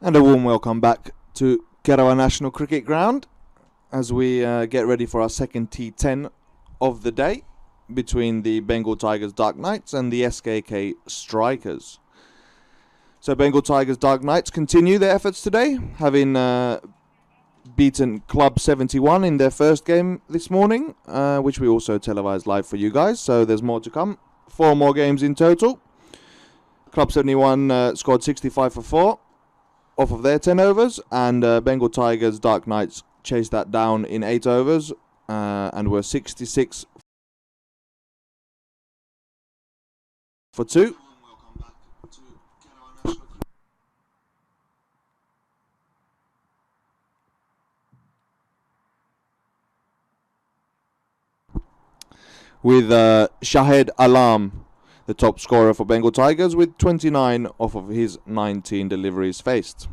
And a warm welcome back to Kerava National Cricket Ground as we get ready for our second T10 of the day between the Bengal Tigers Dark Knights and the SKK Strikers. So Bengal Tigers Dark Knights continue their efforts today, having beaten Club 71 in their first game this morning, which we also televised live for you guys, so there's more to come. 4 more games in total. Club 71 scored 65 for 4 off of their 10 overs, and Bengal Tigers Dark Knights chased that down in 8 overs and were 66 for 2. With Shahed Alam, the top scorer for Bengal Tigers, with 29 off of his 19 deliveries faced.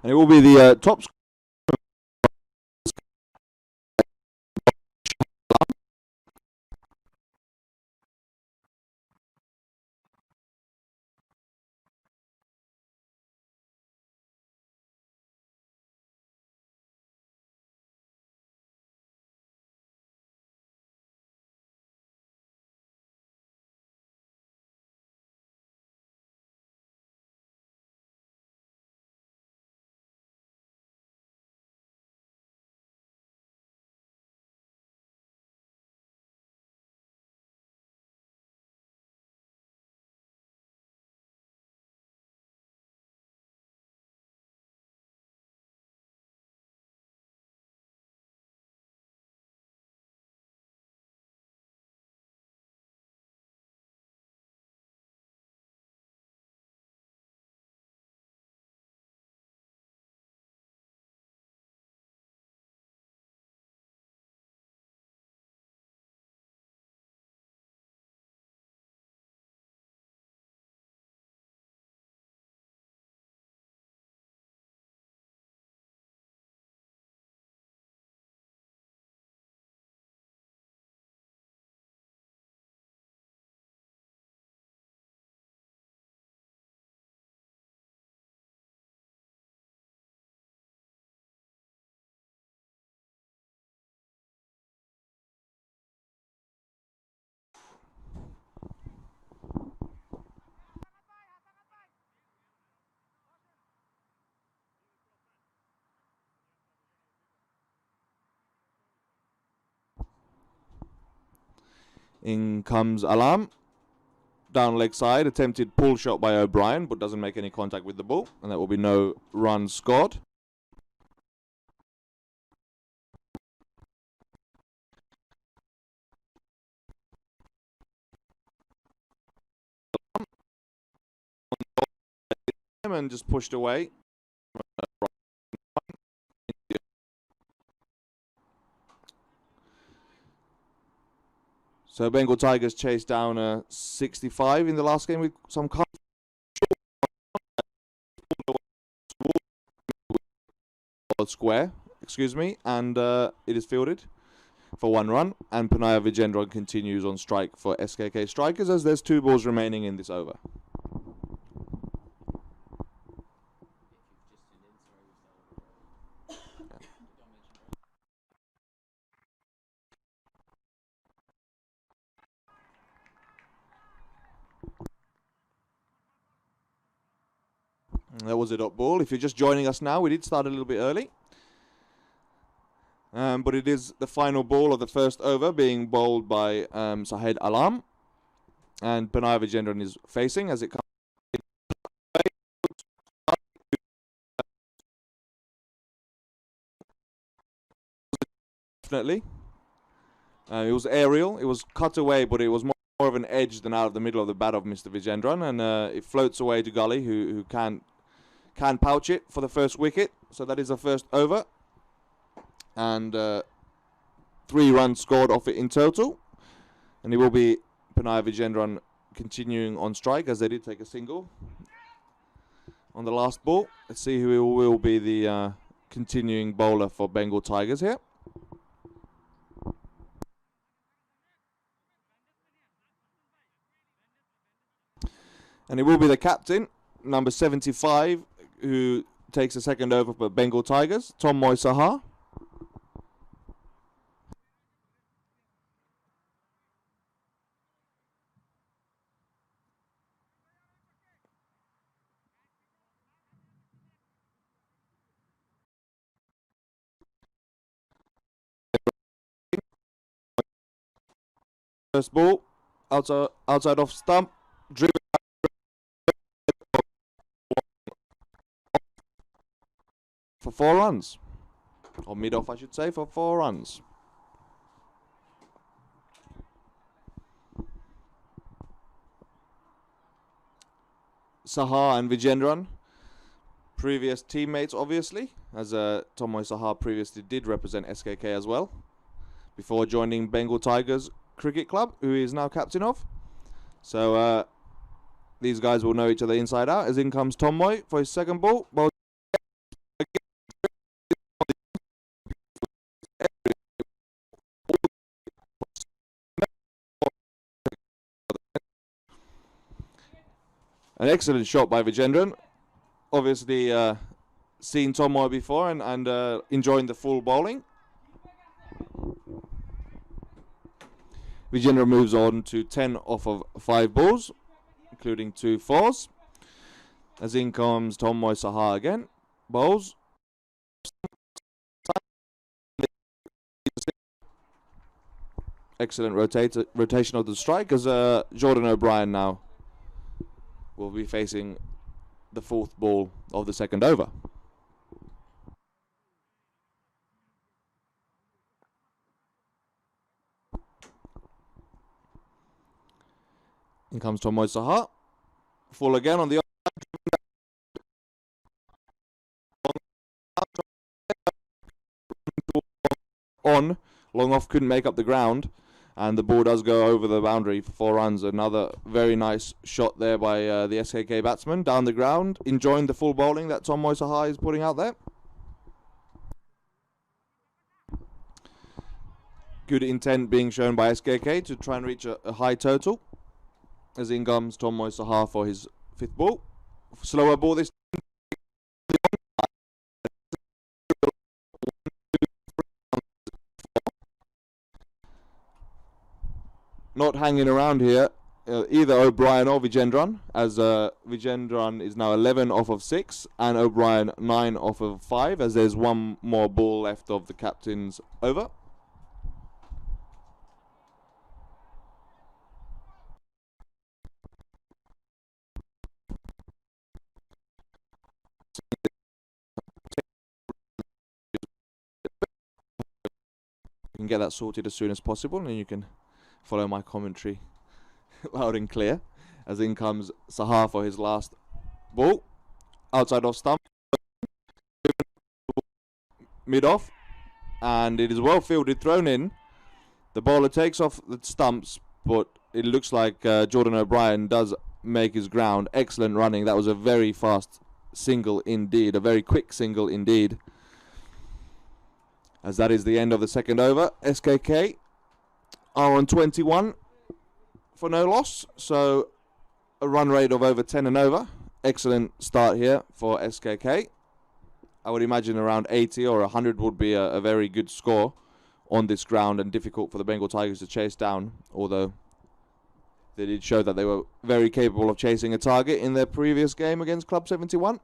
And it will be the top scorer In comes Alam. Down leg side, attempted pull shot by O'Brien, but doesn't make any contact with the ball, and that will be no run scored. And just pushed away. So Bengal Tigers chased down a 65 in the last game with some square, excuse me, and it is fielded for 1 run, and Panaya Vijendran continues on strike for SKK Strikers as there's 2 balls remaining in this over. That was a dot ball. If you're just joining us now, we did start a little bit early. But it is the final ball of the first over being bowled by Sahed Alam. And Panaya Vijendran is facing as it comes. Definitely. It was aerial. It was cut away, but it was more of an edge than out of the middle of the bat of Mr. Vijendran. And it floats away to Gully, who can pouch it for the first wicket. So that is the first over. And 3 runs scored off it in total. And it will be Panaya Vijendran continuing on strike as they did take a single on the last ball. Let's see who will be the continuing bowler for Bengal Tigers here. And it will be the captain, number 75, who takes a second over for Bengal Tigers, Tomoy Saha. First ball, outside off stump, driven for 4 runs. Or mid-off, I should say, for 4 runs. Saha and Vijendran, previous teammates, obviously, as Tomoy Saha previously did represent SKK as well, before joining Bengal Tigers Cricket Club, who he is now captain of. So these guys will know each other inside out. As in comes Tomoy for his second ball. An excellent shot by Vijendran. Obviously seen Tomoy before and enjoying the full bowling. Vijendran moves on to 10 off of 5 balls, including 2 fours. As in comes Tomoy Saha again. Bowls. Excellent rotation of the strike as Jordan O'Brien now will be facing the 4th ball of the second over. In comes Tomoy Saha. Full again on the on. Long off couldn't make up the ground. And the ball does go over the boundary for 4 runs. Another very nice shot there by the SKK batsman down the ground. Enjoying the full bowling that Tomoy Saha is putting out there. Good intent being shown by SKK to try and reach a high total. As in comes Tomoy Saha for his 5th ball. Slower ball this time. Not hanging around here, either O'Brien or Vijendran, as Vijendran is now 11 off of 6 and O'Brien 9 off of 5, as there's 1 more ball left of the captain's over. can get that sorted as soon as possible, and you can follow my commentary loud and clear. As in comes Sahar for his last ball. Outside off stump. Mid-off. And it is well fielded, thrown in. The bowler takes off the stumps, but it looks like Jordan O'Brien does make his ground. Excellent running. That was a very fast single indeed. A very quick single indeed. As that is the end of the second over. SKK are on 21 for no loss. So a run rate of over 10 and over. Excellent start here for SKK. I would imagine around 80 or 100 would be a very good score on this ground, and difficult for the Bengal Tigers to chase down, although they did show that they were very capable of chasing a target in their previous game against Club 71.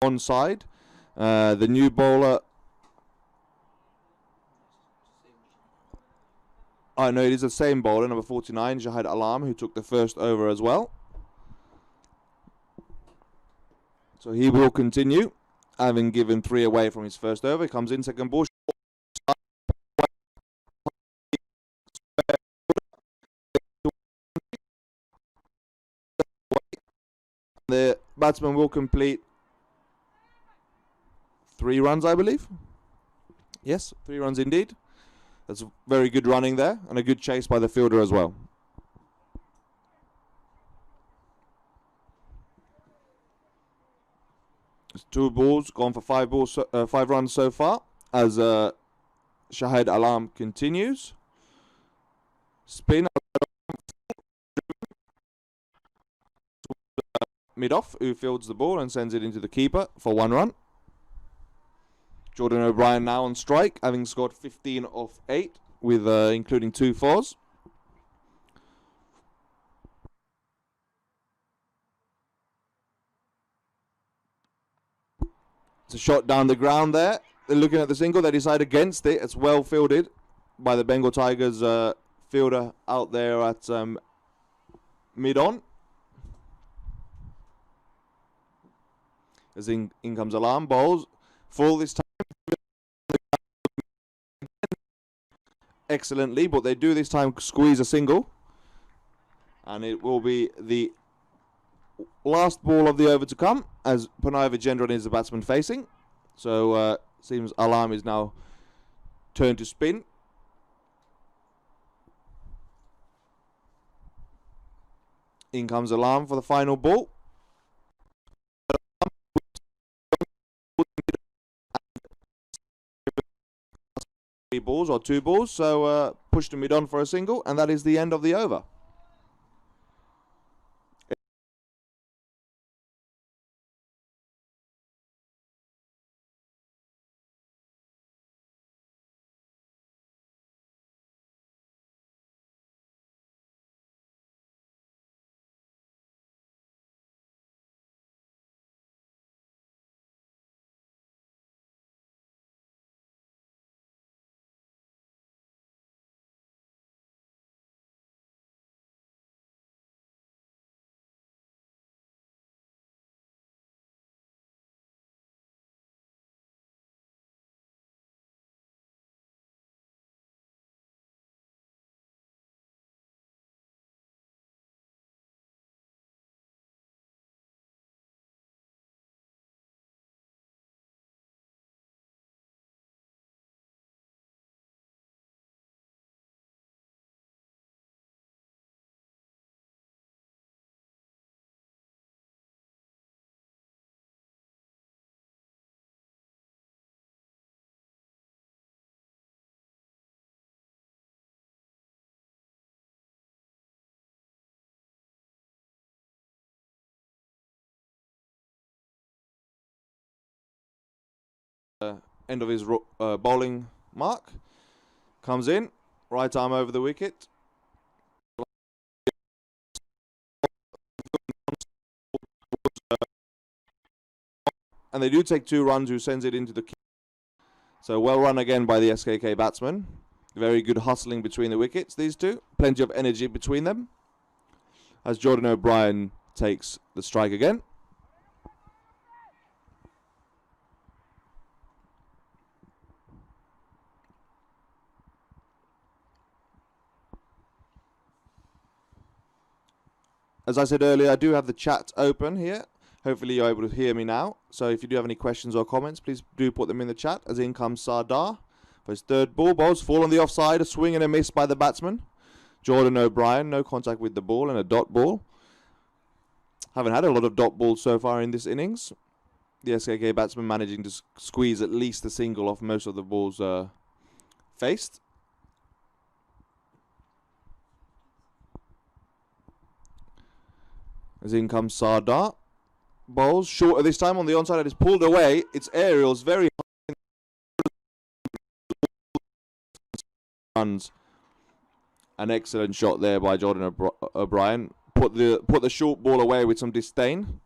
Onside. The new bowler. Oh no, it is the same bowler, number 49, Jahid Alam, who took the first over as well. So he will continue, having given 3 away from his first over. He comes in, second ball. The batsman will complete 3 runs, I believe. Yes, 3 runs indeed. That's very good running there, and a good chase by the fielder as well. It's 2 balls, gone for 5 balls, 5 runs so far, as Shahid Alam continues. Spin. Mid-off, who fields the ball and sends it into the keeper for 1 run. Jordan O'Brien now on strike, having scored 15 off 8, with including 2 fours. It's a shot down the ground there. They're looking at the single. They decide against it. It's well fielded by the Bengal Tigers fielder out there at mid-on. As in comes Alarm, bowls full this time. Excellently, but they do this time squeeze a single. And it will be the last ball of the over to come, as Panay Vijendran is the batsman facing. So seems Alarm is now turned to spin. In comes Alarm for the final ball. 3 balls or 2 balls, so push to mid-on for a single, and that is the end of the over. End of his bowling mark. Comes in, right arm over the wicket. and they do take 2 runs, who sends it into the... So well run again by the SKK batsman. Very good hustling between the wickets, these two. Plenty of energy between them. As Jordan O'Brien takes the strike again. As I said earlier, I do have the chat open here. Hopefully you're able to hear me now. So if you do have any questions or comments, please do put them in the chat. As in comes Sardar for his 3rd ball. Balls fall on the offside. A swing and a miss by the batsman. Jordan O'Brien, no contact with the ball and a dot ball. Haven't had a lot of dot balls so far in this innings. The SKK batsman managing to squeeze at least a single off most of the balls faced. As in comes Sardar. Bowls shorter this time on the onside. It is pulled away. It's aerials very high. Runs. An excellent shot there by Jordan O'Brien. Put the short ball away with some disdain.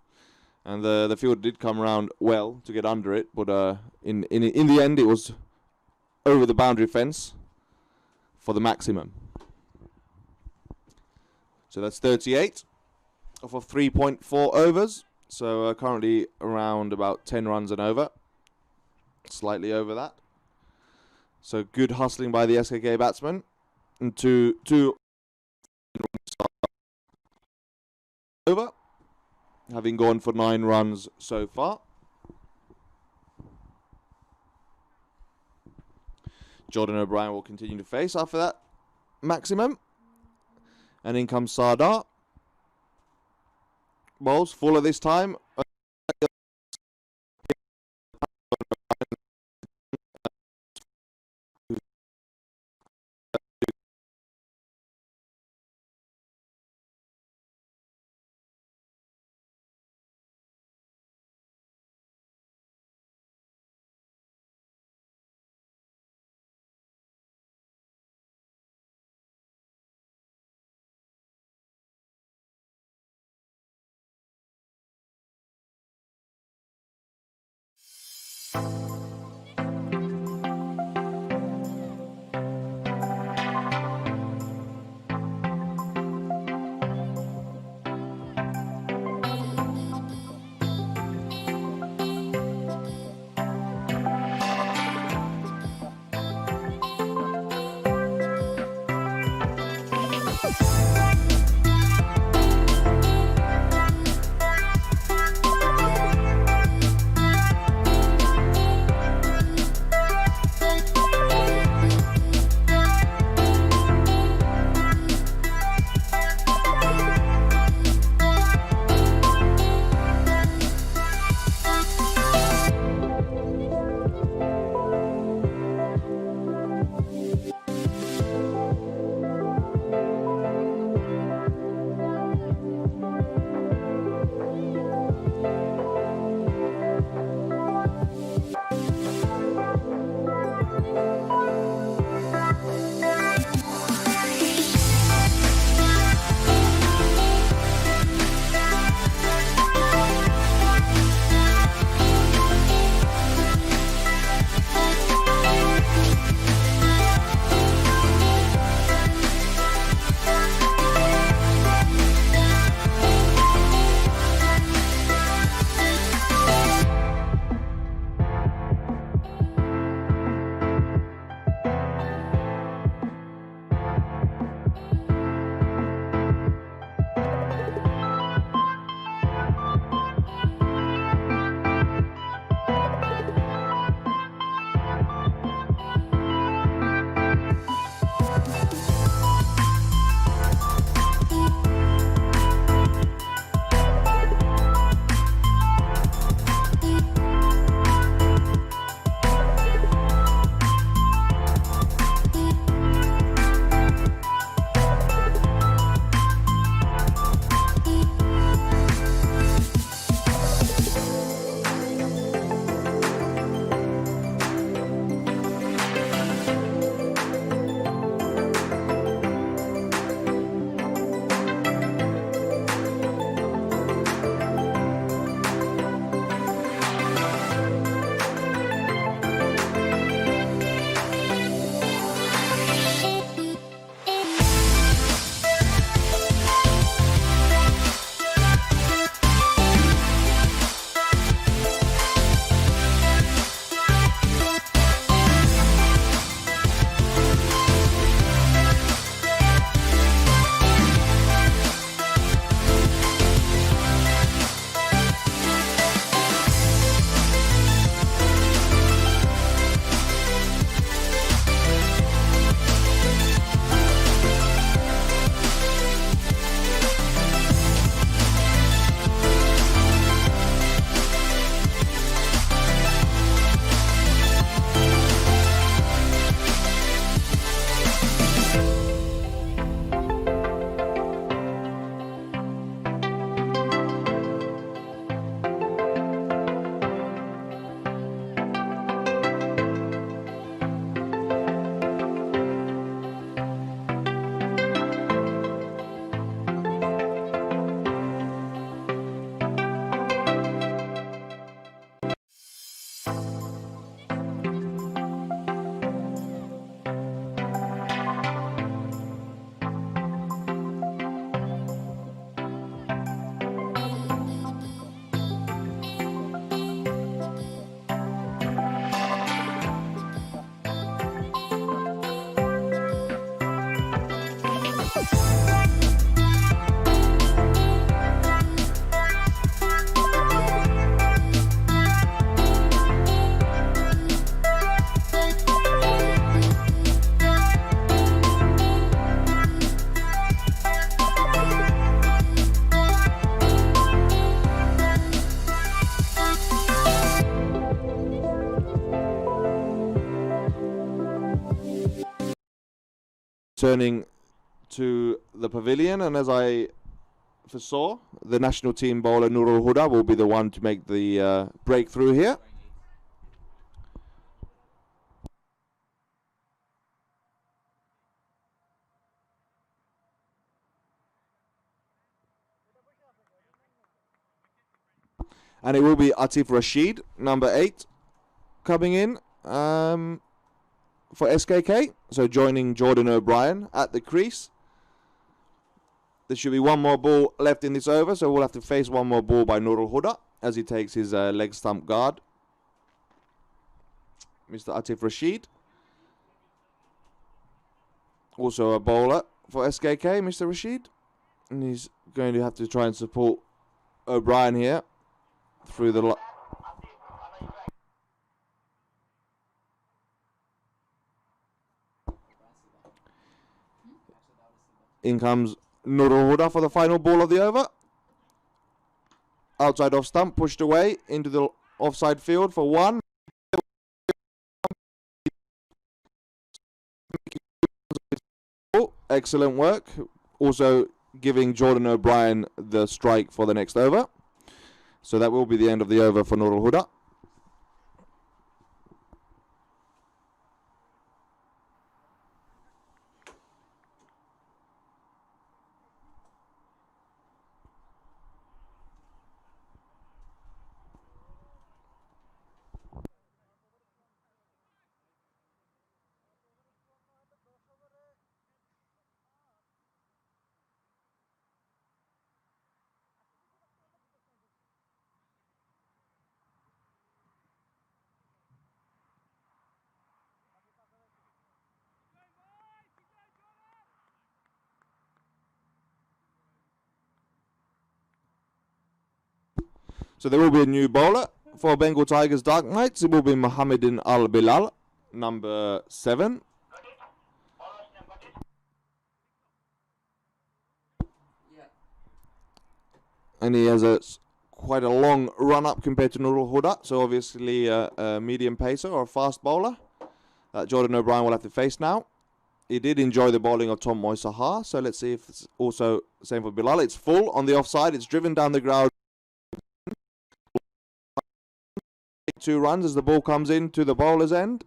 And the field did come round well to get under it. But in the end, it was over the boundary fence for the maximum. So that's 38. Off of 3.4 overs, so currently around about 10 runs and over, slightly over that. So good hustling by the SKK batsman, and two over, having gone for 9 runs so far. Jordan O'Brien will continue to face after that maximum, and in comes Sardar. Balls fuller this time. returning to the pavilion, and as I foresaw, the national team bowler Nurul Huda will be the one to make the breakthrough here. And it will be Atif Rashid, number 8, coming in for SKK. So joining Jordan O'Brien at the crease. There should be one more ball left in this over, so we'll have to face one more ball by Nurul Huda as he takes his leg stump guard. Mr. Atif Rashid. Also a bowler for SKK, Mr. Rashid. And he's going to have to try and support O'Brien here. Through the in comes Nurul Huda for the final ball of the over. Outside off stump, pushed away into the offside field for 1. Excellent work. Also giving Jordan O'Brien the strike for the next over. So that will be the end of the over for Nurul Huda. So there will be a new bowler for Bengal Tigers Dark Knights. It will be Mohammedin Al Bilal, number 7. And he has quite a long run-up compared to Nurul Huda. So obviously a medium pacer or a fast bowler that Jordan O'Brien will have to face now. He did enjoy the bowling of Tom Moisahar. So let's see if it's also the same for Bilal. It's full on the offside. It's driven down the ground. 2 runs as the ball comes in to the bowler's end.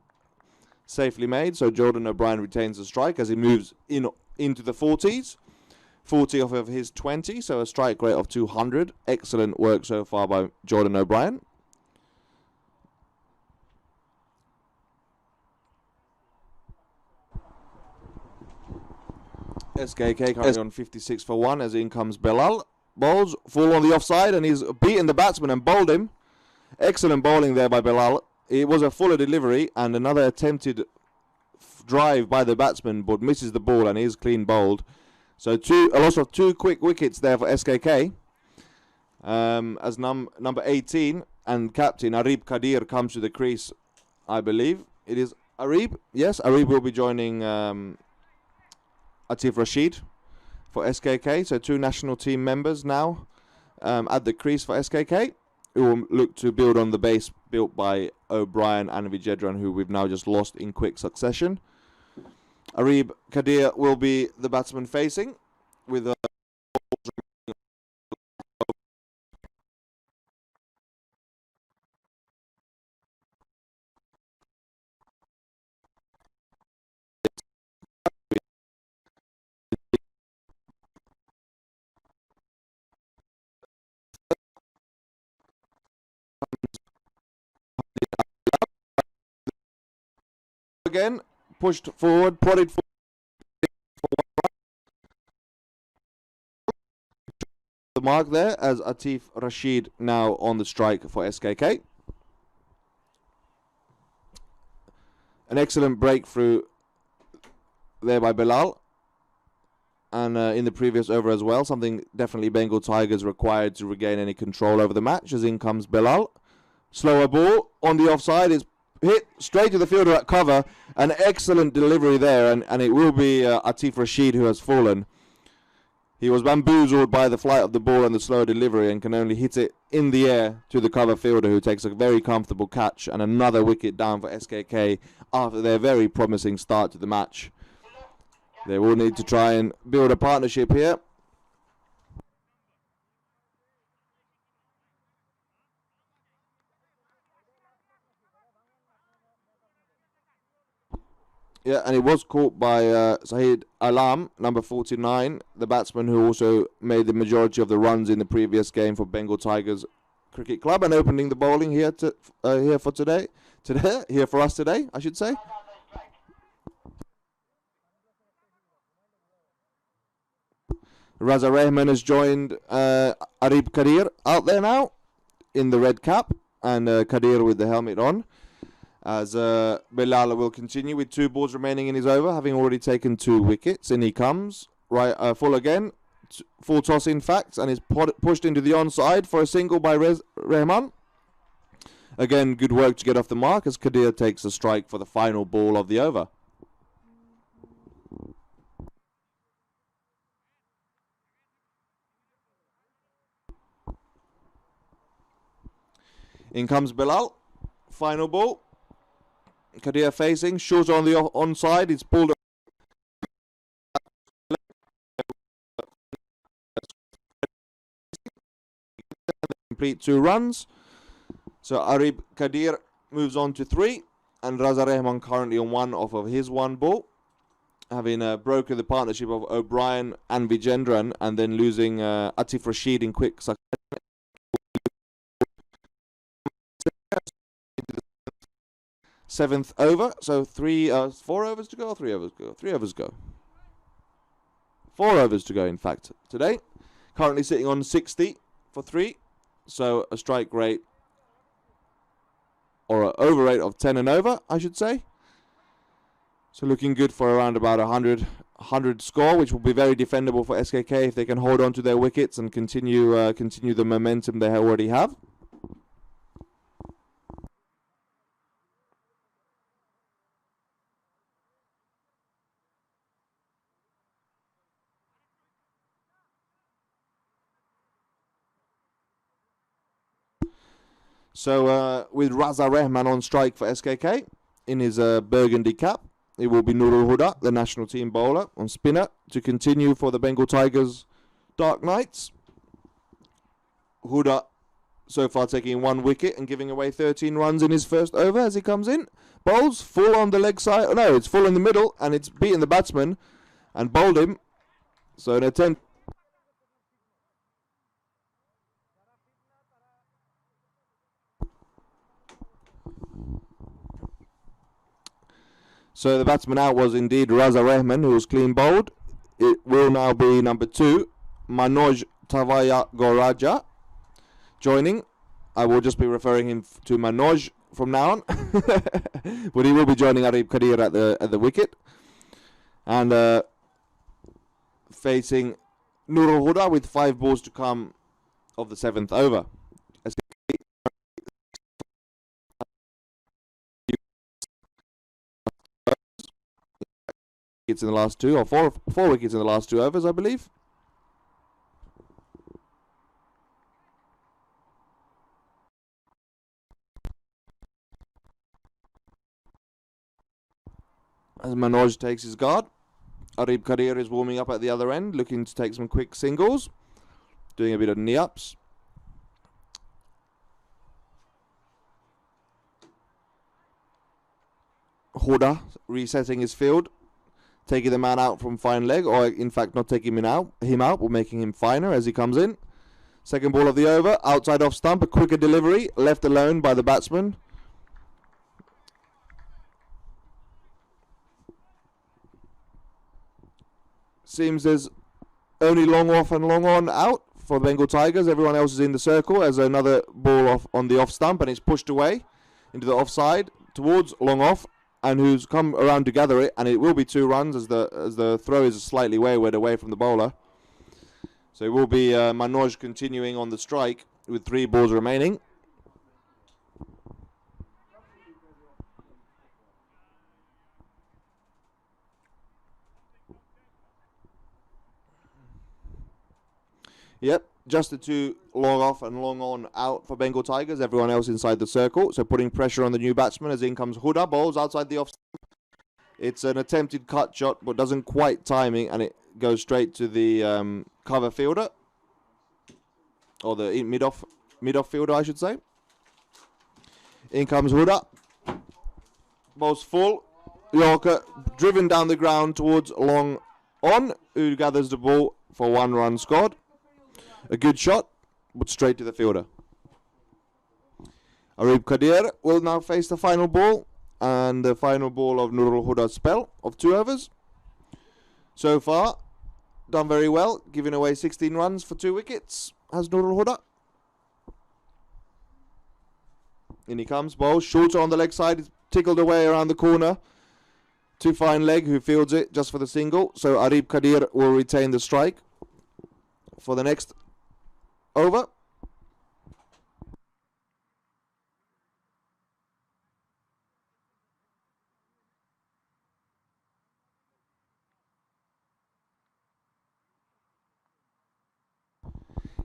Safely made. So Jordan O'Brien retains the strike as he moves into the 40s. 40 off of his 20, so a strike rate of 200. Excellent work so far by Jordan O'Brien. SKK currently on 56 for 1 as in comes Belal. Bowls full on the offside and he's beaten the batsman and bowled him. Excellent bowling there by Belal. It was a fuller delivery and another attempted drive by the batsman, but misses the ball and is clean bowled. So a loss of 2 quick wickets there for SKK. As number 18 and captain Arib Kadir comes to the crease, I believe. It is Arib. Yes, Arib will be joining Atif Rashid for SKK. So 2 national team members now at the crease for SKK, who will look to build on the base built by O'Brien and Vijedran, who we've now just lost in quick succession. Arib Kadir will be the batsman facing with again, pushed forward, prodded forward. The mark there as Atif Rashid now on the strike for SKK. An excellent breakthrough there by Bilal. And in the previous over as well, something definitely Bengal Tigers required to regain any control over the match, as in comes Bilal. Slower ball on the offside is hit straight to the fielder at cover. An excellent delivery there, and it will be Atif Rashid who has fallen. He was bamboozled by the flight of the ball and the slow delivery and can only hit it in the air to the cover fielder, who takes a very comfortable catch, and another wicket down for SKK after their very promising start to the match. They will need to try and build a partnership here. Yeah, and it was caught by Sahid Alam, number 49, the batsman who also made the majority of the runs in the previous game for Bengal Tigers Cricket Club, and opening the bowling here here for us today, I should say. Raza Rehman has joined Arib Kadir out there now in the red cap, and Kadir with the helmet on. As Bilal will continue with 2 balls remaining in his over, having already taken 2 wickets. In he comes, right, full again, full toss in fact, and is pushed into the onside for a single by Rehman. Again, good work to get off the mark as Kadir takes a strike for the final ball of the over. In comes Bilal, final ball. Kadir facing, short on the onside, it's pulled complete 2 runs. So Arib Kadir moves on to 3, and Raza Rehman currently on 1 off of his 1 ball, having broken the partnership of O'Brien and Vijendran, and then losing Atif Rashid in quick succession. 7th over, so 4 overs to go, or 3 overs to go? 3 overs to go. 4 overs to go, in fact, today. Currently sitting on 60 for 3, so a strike rate, or an over rate of 10 and over, I should say. So looking good for around about 100 score, which will be very defendable for SKK if they can hold on to their wickets and continue the momentum they already have. So with Raza Rehman on strike for SKK in his burgundy cap, it will be Nurul Huda, the national team bowler, on spinner to continue for the Bengal Tigers Dark Knights. Huda so far taking 1 wicket and giving away 13 runs in his first over as he comes in. Bowls full on the leg side. Oh, no, it's full in the middle, and it's beaten the batsman and bowled him. So an attempt. So the batsman out was indeed Raza Rehman, who was clean bowled. It will now be number 2, Manoj Tavaya Goraja, joining. I will just be referring him to Manoj from now on. But he will be joining Arib Kadir at the wicket. And facing Nurul Huda with 5 balls to come of the 7th over. Wickets in the last 2, or 4 wickets in the last 2 overs, I believe. As Manoj takes his guard, Arib Kadir is warming up at the other end, looking to take some quick singles, doing a bit of knee-ups. Huda resetting his field, taking the man out from fine leg, or in fact not taking him out, but making him finer as he comes in. Second ball of the over, outside off stump, a quicker delivery, left alone by the batsman. Seems there's only long off and long on out for Bengal Tigers. Everyone else is in the circle as another ball off on the off stump, and it's pushed away into the offside towards long off, and who's come around to gather it, and it will be 2 runs as the throw is slightly wayward away from the bowler. So it will be Manoj continuing on the strike with 3 balls remaining. Yep, just the 2 long off and long on out for Bengal Tigers. Everyone else inside the circle. So putting pressure on the new batsman as in comes Huda. Bowls outside the off. It's an attempted cut shot, but doesn't quite timing, and it goes straight to the cover fielder, or the mid-off fielder, I should say. In comes Huda. Ball's full. Yorker driven down the ground towards long on, who gathers the ball for 1 run scored. A good shot, but straight to the fielder. Arib Kadir will now face the final ball, and the final ball of Nurul Huda's spell of 2 overs. So far, done very well, giving away 16 runs for 2 wickets, has Nurul Huda. In he comes, ball, shorter on the leg side, tickled away around the corner. To fine leg, who fields it just for the single. So Arib Kadir will retain the strike for the next over.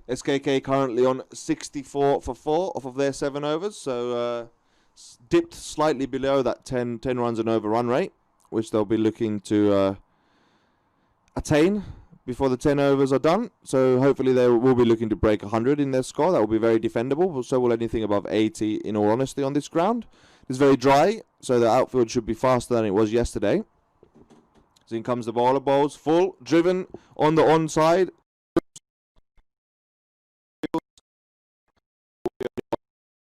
SKK currently on 64 for 4 off of their 7 overs, so dipped slightly below that 10 runs and over run rate, which they'll be looking to attain before the 10 overs are done. So hopefully they will be looking to break 100 in their score. That will be very defendable, so will anything above 80 in all honesty on this ground. It's very dry, so the outfield should be faster than it was yesterday. So in comes the bowler, bowls full, driven on the onside.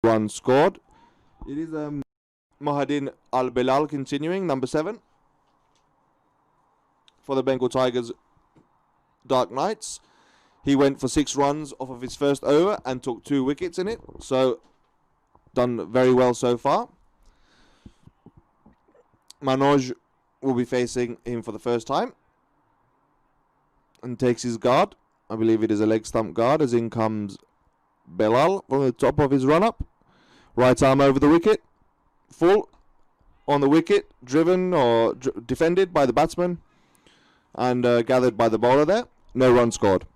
Run scored. It is Mahadin Al-Belal continuing, number 7. For the Bengal Tigers Dark Knights. He went for 6 runs off of his first over and took 2 wickets in it. So, done very well so far. Manoj will be facing him for the first time. And takes his guard. I believe it is a leg stump guard, as in comes Belal from the top of his run-up. Right arm over the wicket. Full on the wicket. Driven or defended by the batsman. And gathered by the bowler there. No run scored.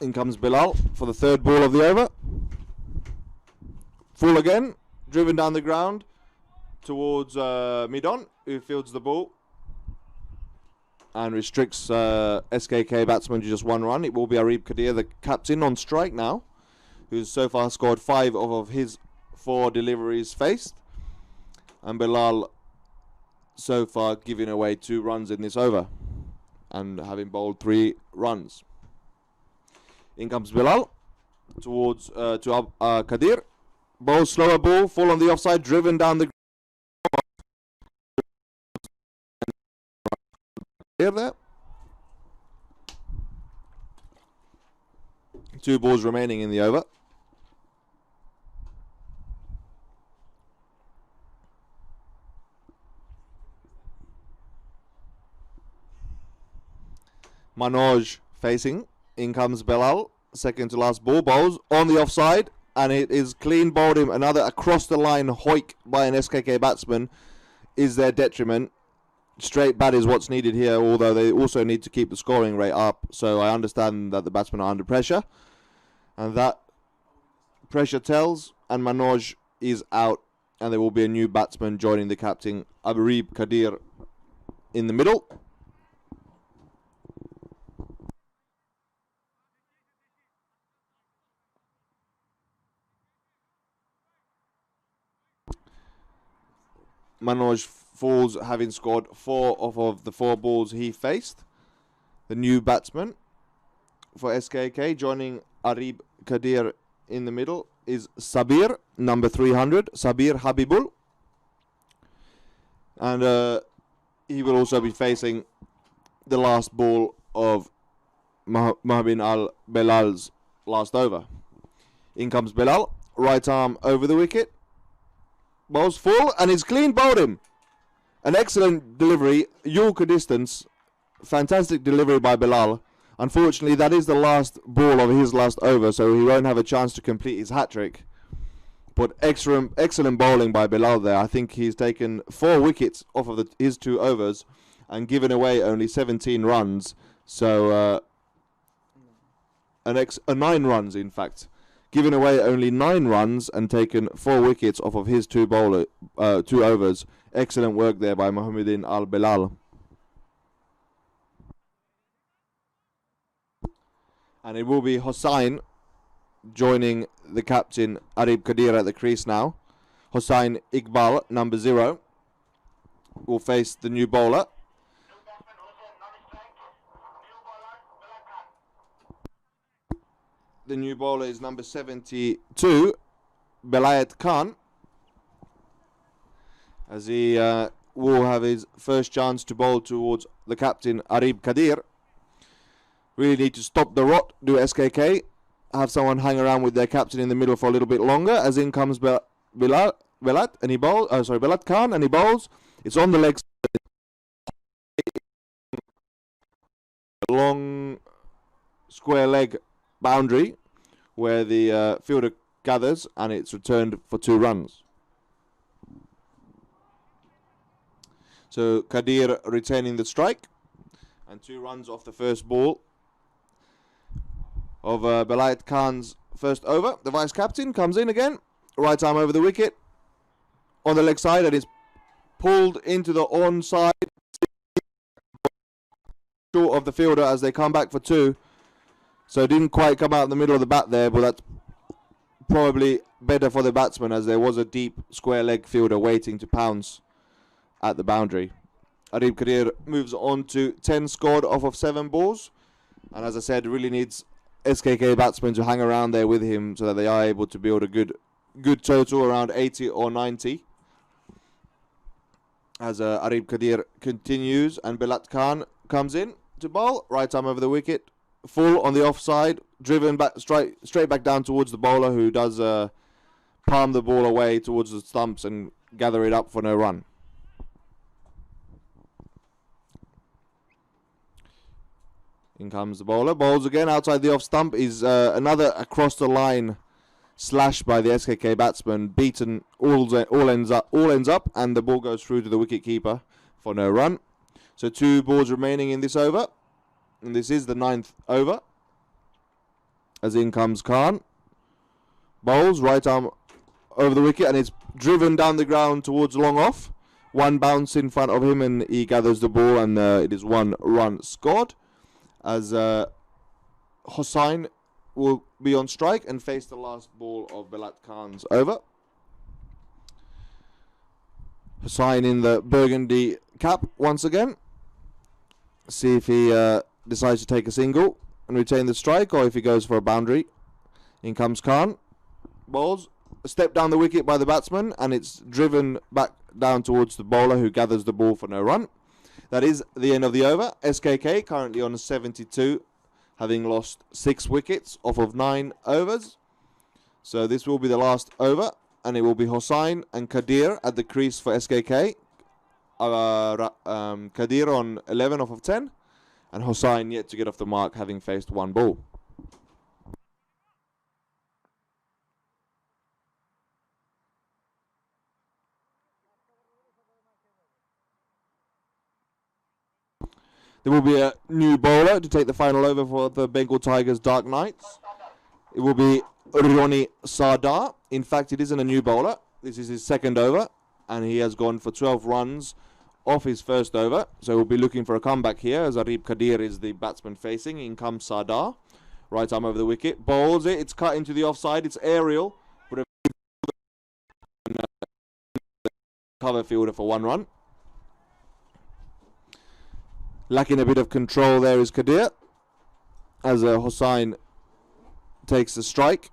In comes Bilal for the 3rd ball of the over. Full again. Driven down the ground towards mid-on, who fields the ball and restricts SKK batsman to just 1 run. It will be Arib Kadir, the captain, on strike now, who's so far scored 5 of his 4 deliveries faced. And Bilal so far giving away 2 runs in this over and having bowled 3 runs. In comes Bilal towards Kadir. Bowl, slower ball, full on the offside, driven down the there. 2 balls remaining in the over. Manoj facing. In comes Belal. Second to last ball. Bowls on the offside. And it is clean bowled him. Another across the line hoik by an SKK batsman is their detriment. Straight bat is what's needed here, although they also need to keep the scoring rate up. So I understand that the batsmen are under pressure. And that pressure tells. And Manoj is out. And there will be a new batsman joining the captain, Arib Kadir, in the middle. Manoj falls, having scored 4 of the 4 balls he faced. The new batsman for SKK, joining Arib Kadir in the middle, is Sabir, number 300, Sabir Habibul. And he will also be facing the last ball of Mahbin Al-Belal's last over. In comes Belal, right arm over the wicket. Ball's full, and he's clean bowled him. An excellent delivery, Yorker distance. Fantastic delivery by Belal. Unfortunately, that is the last ball of his last over, so he won't have a chance to complete his hat-trick. But excellent bowling by Belal there. I think he's taken 4 wickets off of his 2 overs, and given away only 17 runs. So 9 runs, in fact. Given away only 9 runs and taken 4 wickets off of his 2 overs. Excellent work there by Mohammedin Al-Bilal. And it will be Hossain joining the captain Arib Kadir at the crease now. Hossain Iqbal, number 0, will face the new bowler. The new bowler is number 72, Belayat Khan, as he will have his first chance to bowl towards the captain Arib Kadir. Really need to stop the rot, do SKK. Have someone hang around with their captain in the middle for a little bit longer, as in comes Belat, and he bowls. Belat Khan, and he bowls. It's on the leg side. Long square leg boundary where the fielder gathers, and it's returned for 2 runs. So Kadir retaining the strike, and 2 runs off the first ball of Belayat Khan's first over. The vice captain comes in again, right arm over the wicket, on the leg side, and it's pulled into the onside short of the fielder as they come back for 2. So it didn't quite come out in the middle of the bat there, but that's probably better for the batsman, as there was a deep square leg fielder waiting to pounce at the boundary. Arib Kadir moves on to 10 scored off of 7 balls, and as I said, really needs SKK batsmen to hang around there with him so that they are able to build a good total around 80 or 90. As Arib Kadir continues, and Belat Khan comes in to bowl, right arm over the wicket, full on the offside, driven back straight back down towards the bowler, who does palm the ball away towards the stumps and gather it up for no run. In comes the bowler, bowls again outside the off stump. Is another across the line slash by the SKK batsman, beaten, all ends up, and the ball goes through to the wicket keeper for no run. So 2 balls remaining in this over, and this is the 9th over. As in comes Khan, bowls right arm over the wicket, and it's driven down the ground towards long off. 1 bounce in front of him, and he gathers the ball, and it is 1 run scored. As Hossain will be on strike and face the last ball of Belat Khan's over. Hossain in the burgundy cap once again. See if he decides to take a single and retain the strike, or if he goes for a boundary. In comes Khan. Bowls. A step down the wicket by the batsman, and it's driven back down towards the bowler, who gathers the ball for no run. That is the end of the over. SKK currently on 72, having lost 6 wickets off of 9 overs. So this will be the last over, and it will be Hossain and Kadir at the crease for SKK. Kadir on 11 off of 10, and Hossain yet to get off the mark, having faced 1 ball. There will be a new bowler to take the final over for the Bengal Tigers Dark Knights. It will be Ronnie Sardar. In fact, it isn't a new bowler. This is his 2nd over, and he has gone for 12 runs off his 1st over. So we'll be looking for a comeback here, as Arib Kadir is the batsman facing. In comes Sardar. Right arm over the wicket. Bowls it. It's cut into the offside. It's aerial. But a cover fielder for 1 run. Lacking a bit of control there is Kadir, as Hossain takes the strike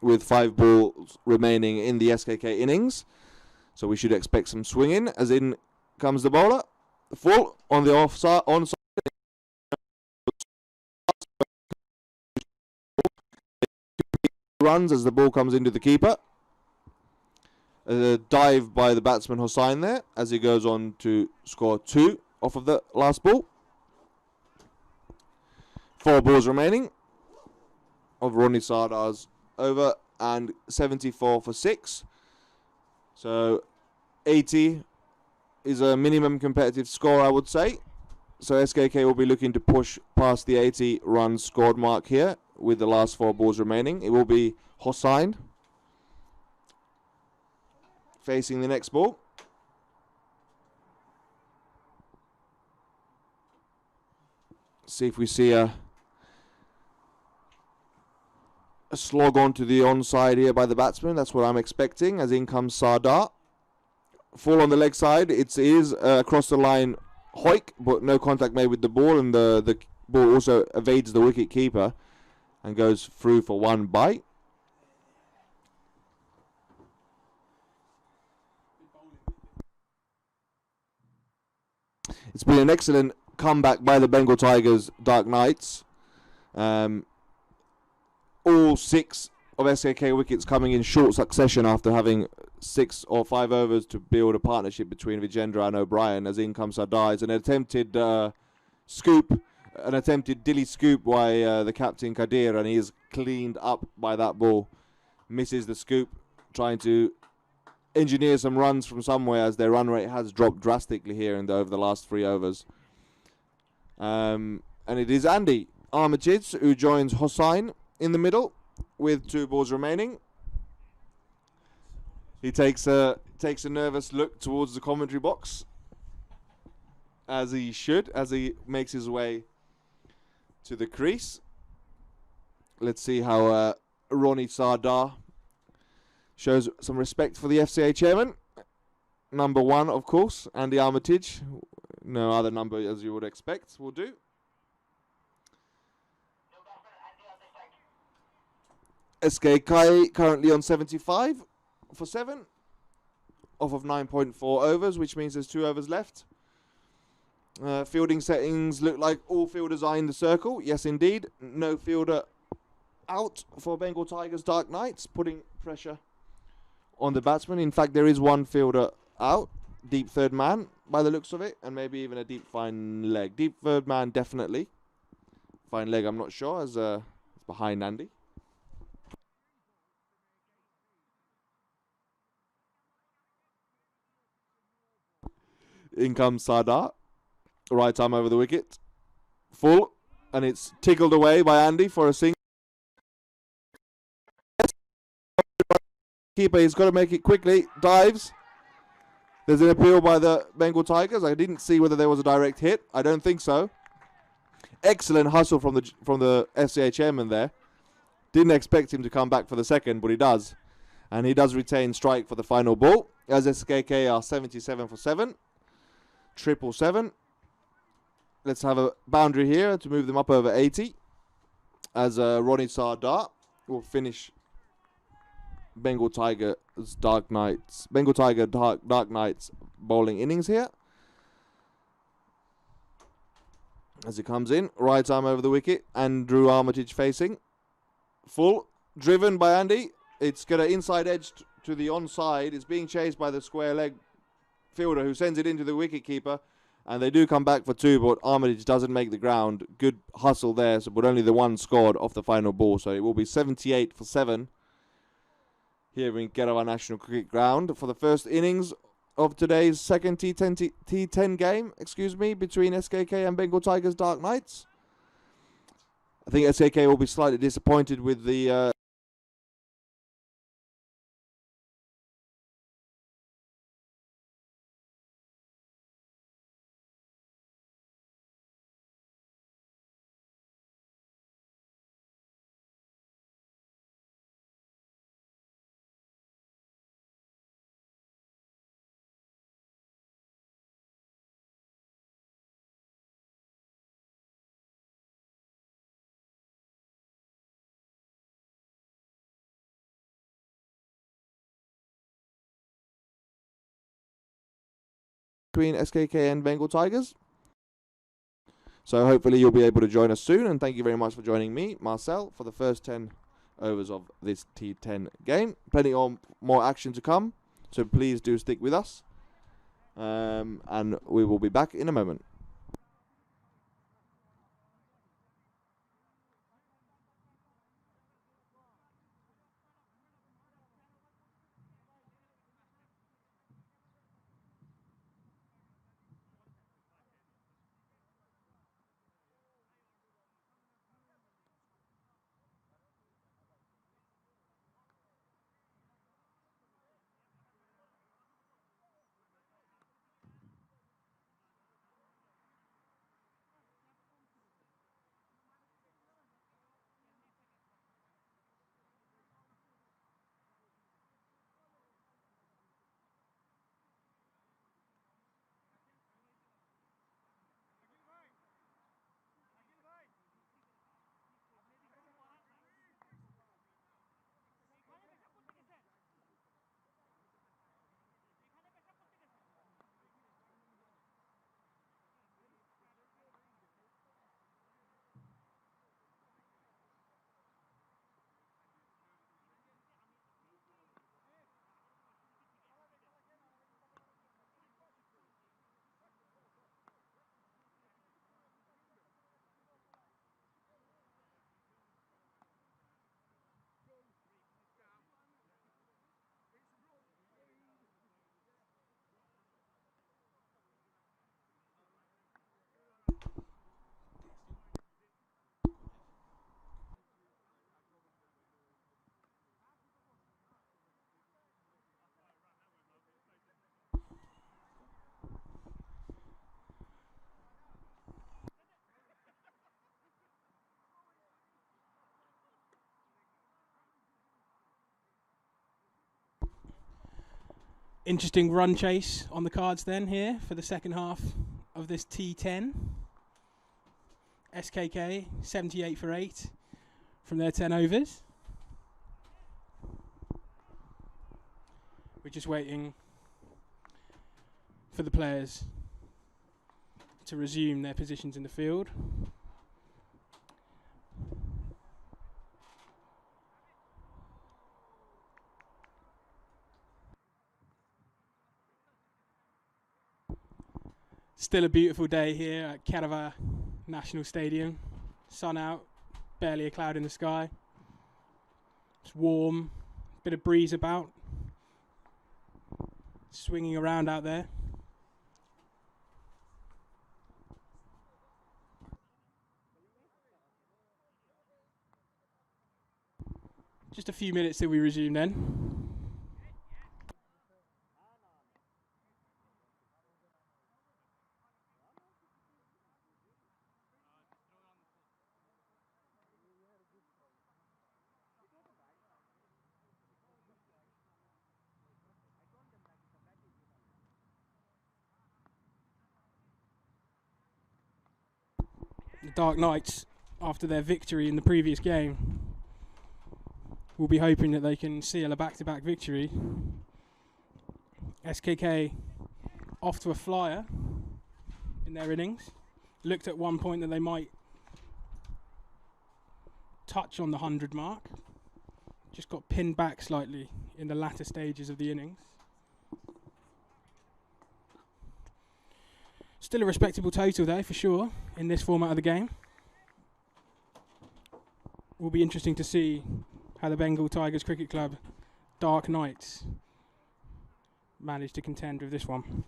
with 5 balls remaining in the SKK innings. So we should expect some swinging, as in comes the bowler. Full on the onside. Runs as the ball comes into the keeper. A dive by the batsman Hossain there, as he goes on to score 2 off of the last ball. 4 balls remaining of Ronnie Sardar's over, and 74 for 6. So 80 is a minimum competitive score, I would say. So SKK will be looking to push past the 80 runs scored mark here with the last 4 balls remaining. It will be Hossain facing the next ball. See if we see a slog onto the onside here by the batsman. That's what I'm expecting, as in comes Sardar. Full on the leg side. It is across the line Hoik, but no contact made with the ball, and the ball also evades the wicket keeper and goes through for 1 bite. It's been an excellent comeback by the Bengal Tigers Dark Knights. All 6 of SKK wickets coming in short succession after having 6 or 5 overs to build a partnership between Vijendra and O'Brien, as in comes Sardar. It's an attempted scoop, an attempted dilly scoop by the captain Kadir, and he is cleaned up by that ball. Misses the scoop, trying to engineer some runs from somewhere, as their run rate has dropped drastically here over the last 3 overs. And it is Andy Armitage who joins Hossain in the middle with 2 balls remaining. He takes a nervous look towards the commentary box, as he should, as he makes his way to the crease. Let's see how Ronnie Sardar shows some respect for the FCA chairman. Number 1, of course, Andy Armitage. No other number, as you would expect, will do. SKK currently on 75 for 7 off of 9.4 overs, which means there's 2 overs left. Fielding settings look like all fielders are in the circle. Yes, indeed. No fielder out for Bengal Tigers Dark Knights, putting pressure on the batsman. In fact, there is 1 fielder out, deep third man by the looks of it, and maybe even a deep fine leg. Deep third man, definitely. Fine leg, I'm not sure, as it's behind Andy. In comes Sardar. Right arm over the wicket. Full. And it's tickled away by Andy for a single. Keeper, he's got to make it quickly. Dives. There's an appeal by the Bengal Tigers. I didn't see whether there was a direct hit. I don't think so. Excellent hustle from the FCA chairman there. Didn't expect him to come back for the second, but he does. And he does retain strike for the final ball, as SKK are 77 for 7. 777. Let's have a boundary here to move them up over 80, as Ronnie Sardar will finish Bengal Tiger Dark Knights bowling innings here. As he comes in, right arm over the wicket, Andrew Armitage facing. Full, driven by Andy. It's got an inside edge to the onside. It's being chased by the square leg fielder, who sends it into the wicket keeper, and they do come back for 2, but Armitage doesn't make the ground. Good hustle there, but only the 1 scored off the final ball, so it will be 78 for 7 here in Kerava National Cricket Ground for the first innings of today's second T10 game, between SKK and Bengal Tigers Dark Knights. I think SKK will be slightly disappointed with the between SKK and Bengal Tigers. So hopefully you'll be able to join us soon, and thank you very much for joining me, Marcel, for the first 10 overs of this T10 game. Plenty more action to come, so please do stick with us, and we will be back in a moment. Interesting run chase on the cards then here for the second half of this T10. SKK 78 for 8 from their 10 overs. We're just waiting for the players to resume their positions in the field. Still a beautiful day here at Vantaa National Stadium. Sun out, barely a cloud in the sky. It's warm, bit of breeze about. Swinging around out there. Just a few minutes till we resume then. The Dark Knights, after their victory in the previous game, will be hoping that they can seal a back-to-back victory. SKK off to a flyer in their innings. Looked at one point that they might touch on the 100 mark. Just got pinned back slightly in the latter stages of the innings. Still a respectable total though, for sure, in this format of the game. Will be interesting to see how the Bengal Tigers Cricket Club Dark Knights manage to contend with this one.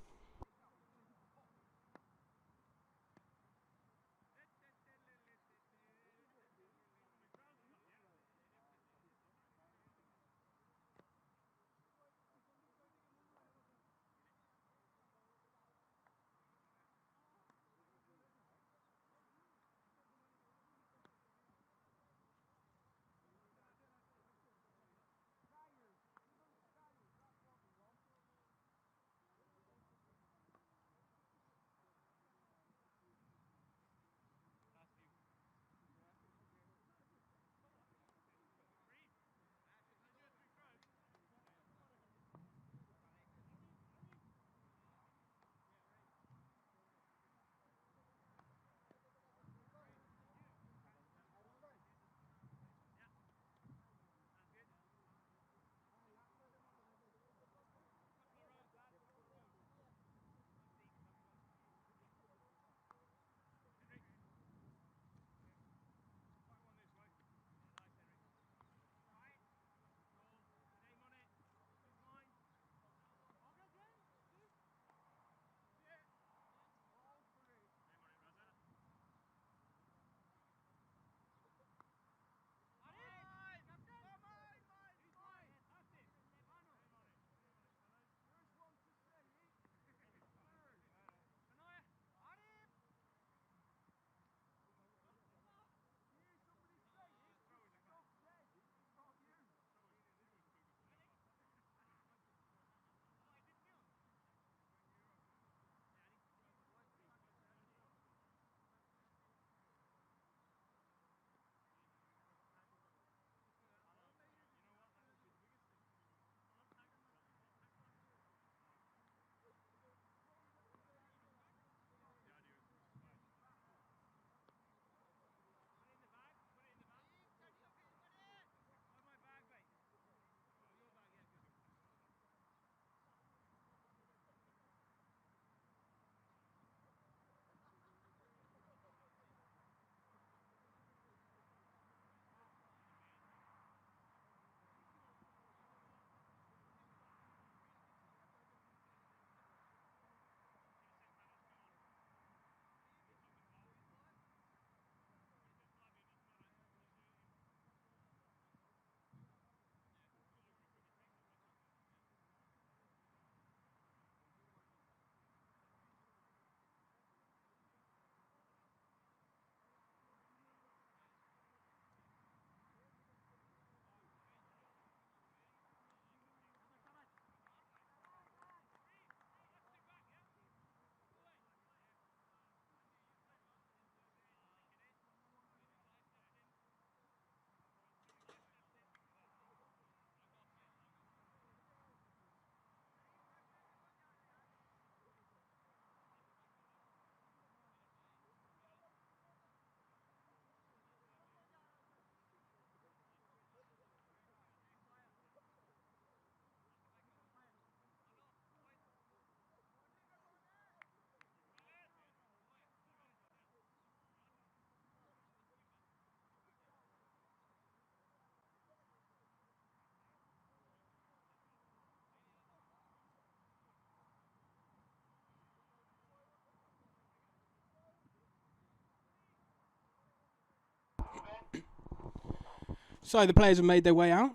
So the players have made their way out.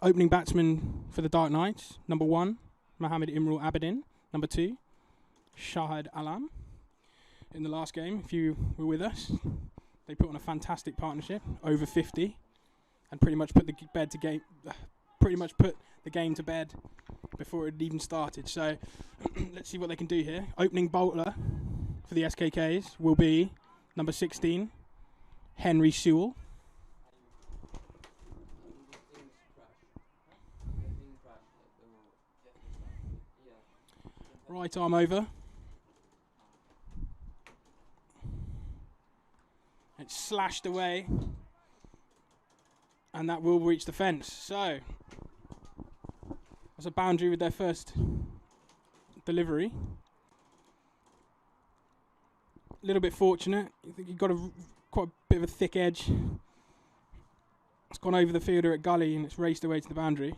Opening batsman for the Dark Knights, number 1, Mohammed Imrul Abedin. Number 2, Shahid Alam. In the last game, if you were with us, they put on a fantastic partnership, over 50, and pretty much put the game to bed before it had even started. So let's see what they can do here. Opening bowler for the SKKs will be number 16, Henry Sewell. Right arm over. It's slashed away. And that will reach the fence. So, that's a boundary with their first delivery. A little bit fortunate. I think you've got quite a bit of a thick edge. It's gone over the fielder at gully and it's raced away to the boundary.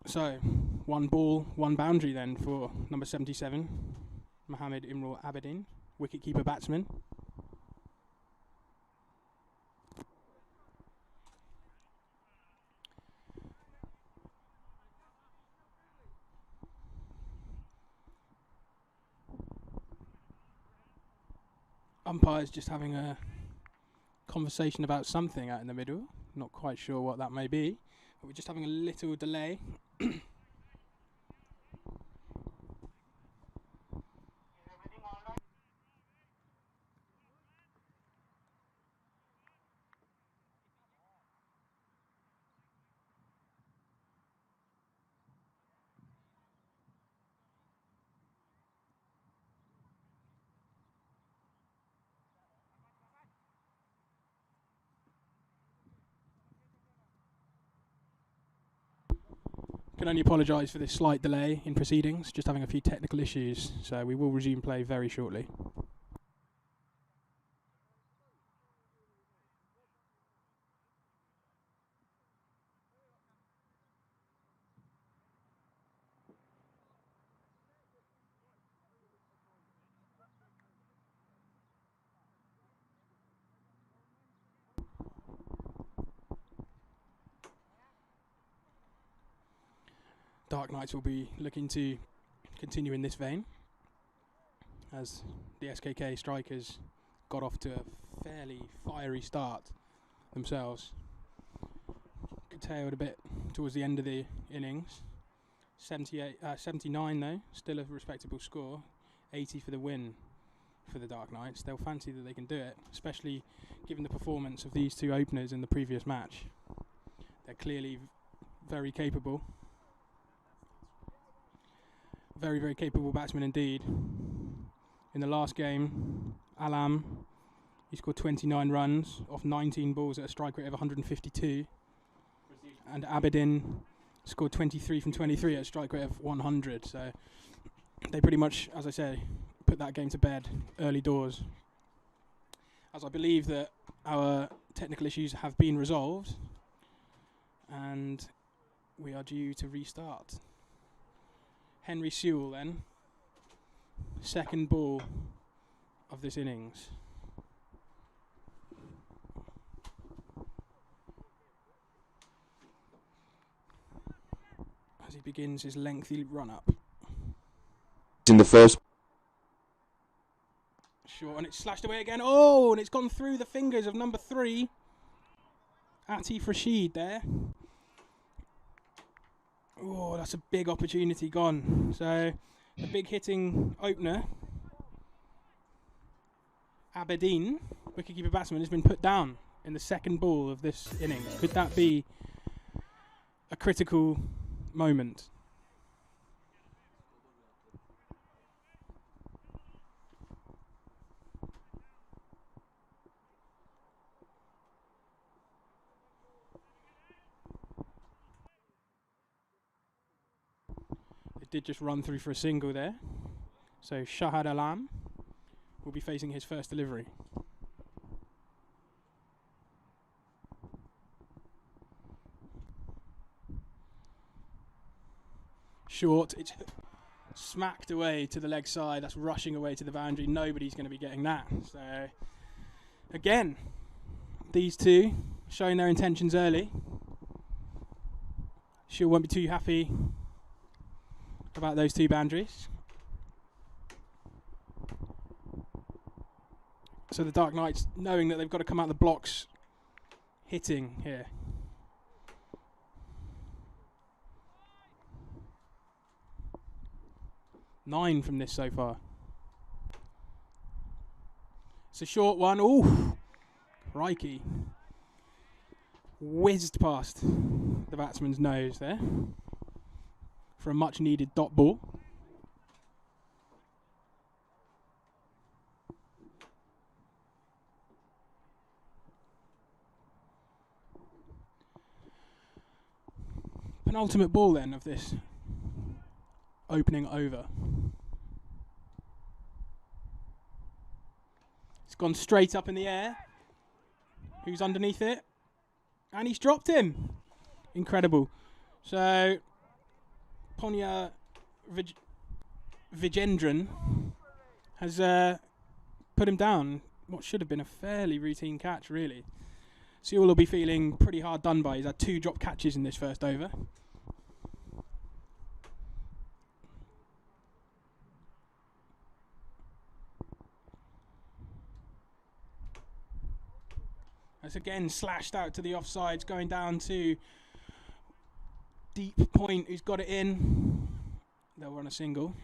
So, 1 ball, 1 boundary then for number 77, Mohammed Imrul Abedin, wicket-keeper batsman. Umpire's just having a conversation about something out in the middle. Not quite sure what that may be, but we're just having a little delay. Can only apologise for this slight delay in proceedings, just having a few technical issues, so we will resume play very shortly. Dark Knights will be looking to continue in this vein, as the SKK strikers got off to a fairly fiery start themselves. Curtailed a bit towards the end of the innings. 79 though, still a respectable score. 80 for the win for the Dark Knights. They'll fancy that they can do it, especially given the performance of these 2 openers in the previous match. They're clearly very capable. Very, very capable batsman indeed. In the last game, Alam, he scored 29 runs off 19 balls at a strike rate of 152. And Abedin scored 23 from 23 at a strike rate of 100. So they pretty much, as I say, put that game to bed early doors. As I believe that our technical issues have been resolved and we are due to restart. Henry Sewell then, second ball of this innings. As he begins his lengthy run-up. In the first. Short, and it's slashed away again. Oh, and it's gone through the fingers of number 3, Atif Rashid there. Oh, that's a big opportunity gone. So, the big hitting opener, Abedin, wicketkeeper batsman, has been put down in the second ball of this innings. Could that be a critical moment? Did just run through for a single there. So Shahid Alam will be facing his first delivery. Short, it's smacked away to the leg side. That's rushing away to the boundary. Nobody's going to be getting that. So, again, these two showing their intentions early. Shield won't be too happy about those two boundaries. So the Dark Knights, knowing that they've got to come out the blocks, hitting here. Nine from this so far. It's a short one. Ooh, crikey. Whizzed past the batsman's nose there for a much needed dot ball. Penultimate ball then of this opening over. It's gone straight up in the air. Who's underneath it? And he's dropped him. Incredible. So, Ponya Vijendran has put him down. What should have been a fairly routine catch, really. Sewell will be feeling pretty hard done by. He's had 2 drop catches in this first over. That's again slashed out to the offsides, going down to deep point, who's got it in. They'll run a single.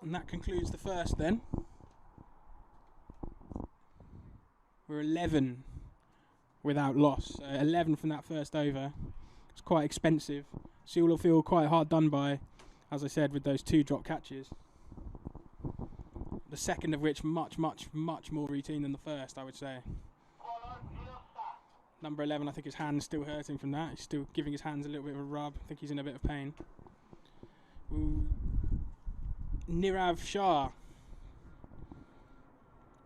And that concludes the first then. We're 11 without loss. 11 from that first over. It's quite expensive. Sewell will feel quite hard done by, as I said, with those 2 drop catches. The second of which much more routine than the first, I would say. Number 11, I think his hand's still hurting from that. He's still giving his hands a little bit of a rub. I think he's in a bit of pain. Ooh. Nirav Shah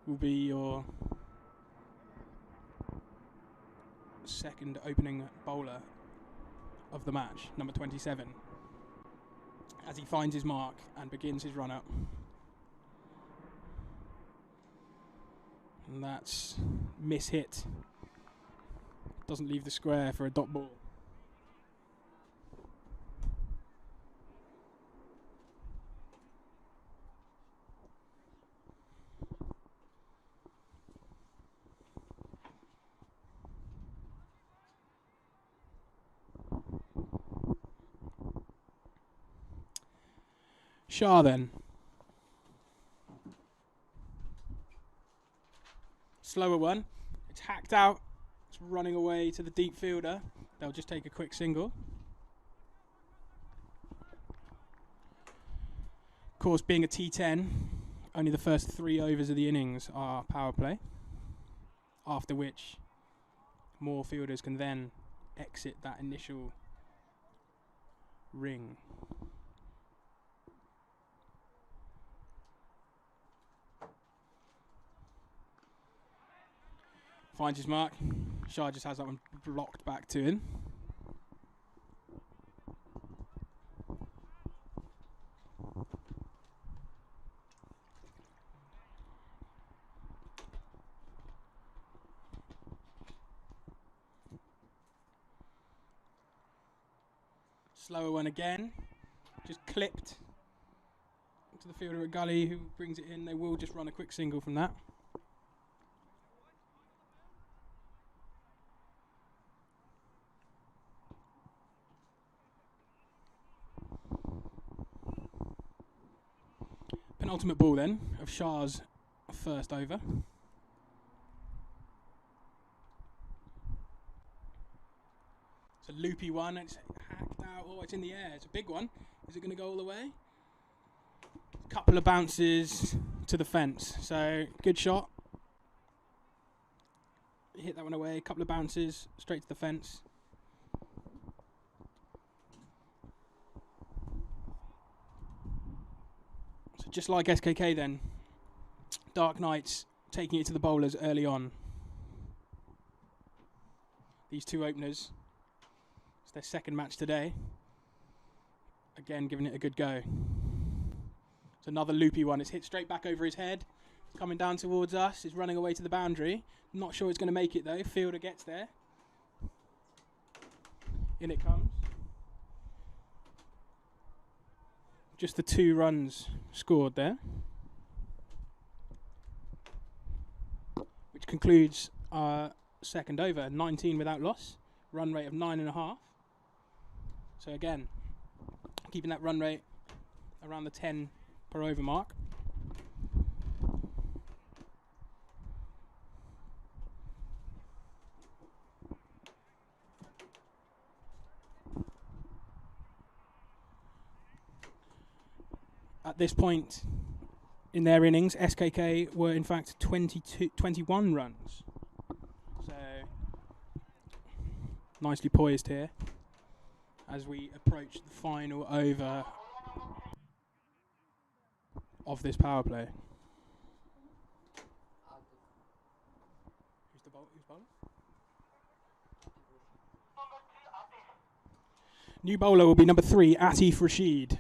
will be your second opening bowler of the match, number 27, as he finds his mark and begins his run-up. And that's miss-hit. Doesn't leave the square for a dot ball. Shah then. Slower one. It's hacked out. It's running away to the deep fielder. They'll just take a quick single. Of course, being a T10, only the first 3 overs of the innings are power play, after which more fielders can then exit that initial ring. Finds his mark. Shah just has that one blocked back to him. Slower one again. Just clipped to the fielder at gully, who brings it in. They will just run a quick single from that. Penultimate ball then of Shah's first over. It's a loopy one. It's hacked out. Oh, it's in the air. It's a big one. Is it going to go all the way? Couple of bounces to the fence. So good shot. Hit that one away. Couple of bounces straight to the fence. just like SKK then, Dark Knights taking it to the bowlers early on. These two openers, it's their second match today. Again, giving it a good go. It's another loopy one. It's hit straight back over his head. It's coming down towards us. It's running away to the boundary. Not sure it's going to make it though. Fielder gets there. In it comes. Just the 2 runs scored there. Which concludes our second over. 19 without loss. Run rate of 9.5. So again, keeping that run rate around the 10 per over mark. At this point in their innings, SKK were in fact 21 runs. So nicely poised here as we approach the final over of this power play. Who's bowling? New bowler will be number 3, Atif Rashid.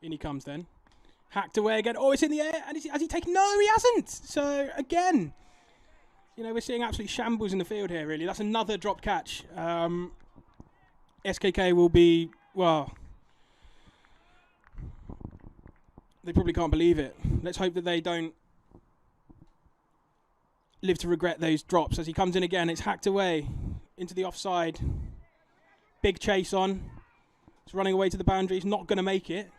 In he comes then. Hacked away again. Oh, it's in the air. And has he taken? No, he hasn't. So, again, you know, we're seeing absolute shambles in the field here, really. That's another dropped catch. SKK will be, well, they probably can't believe it. Let's hope that they don't live to regret those drops. As he comes in again, it's hacked away into the offside. Big chase on. It's running away to the boundary. He's not going to make it.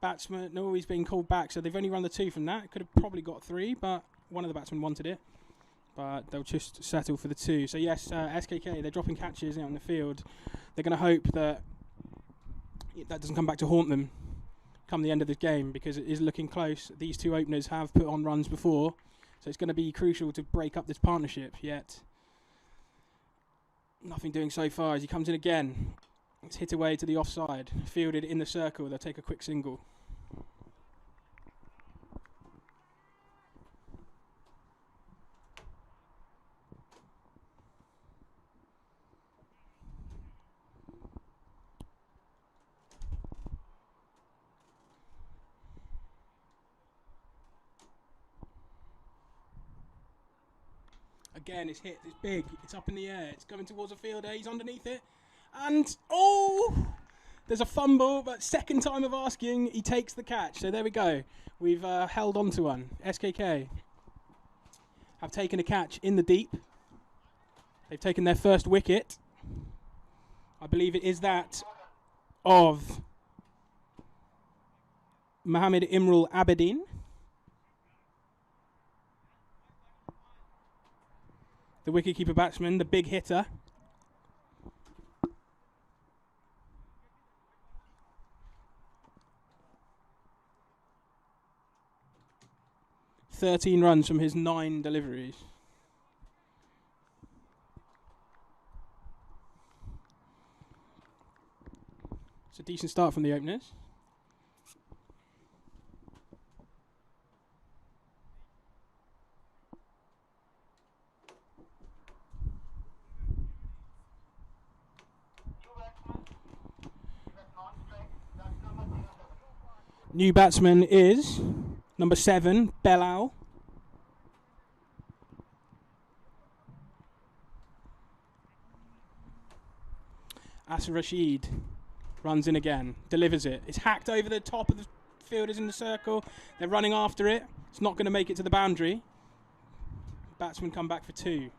Batsman, no, he's being called back, so they've only run the 2 from that. Could have probably got 3, but one of the batsmen wanted it. But they'll just settle for the 2. So yes, SKK, they're dropping catches out in the field. They're going to hope that that doesn't come back to haunt them come the end of this game, because it is looking close. These 2 openers have put on runs before, so it's going to be crucial to break up this partnership, yet nothing doing so far as he comes in again. It's hit away to the offside, fielded in the circle. They'll take a quick single. Again, it's hit, it's big, it's up in the air, it's coming towards the fielder, he's underneath it. And, oh, there's a fumble, but second time of asking, he takes the catch. So there we go. We've held on to one. SKK have taken a catch in the deep. They've taken their first wicket. I believe it is that of Mohammed Imrul Abedin. The wicketkeeper batsman, the big hitter. "13 runs from his 9 deliveries. It's a decent start from the openers. New batsman is number 7, Belal. Asir Rashid runs in again, delivers it. It's hacked over the top of the fielders in the circle. They're running after it. It's not going to make it to the boundary. Batsmen come back for 2.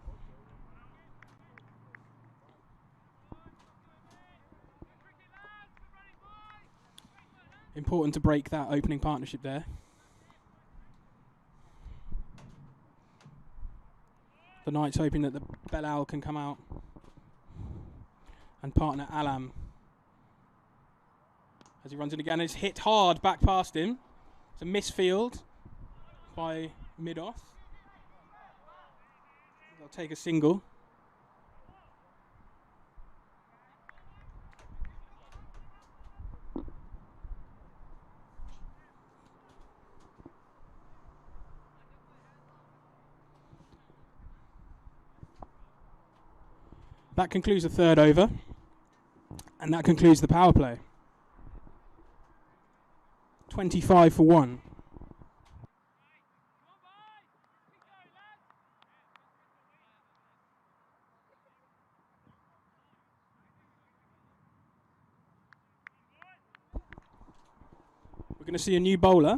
Important to break that opening partnership there. The Knights hoping that the Belal can come out and partner Alam. As he runs in again, it's hit hard back past him. It's a misfield by mid-off. They'll take a single. That concludes the third over, and that concludes the power play. 25 for 1. We're going to see a new bowler,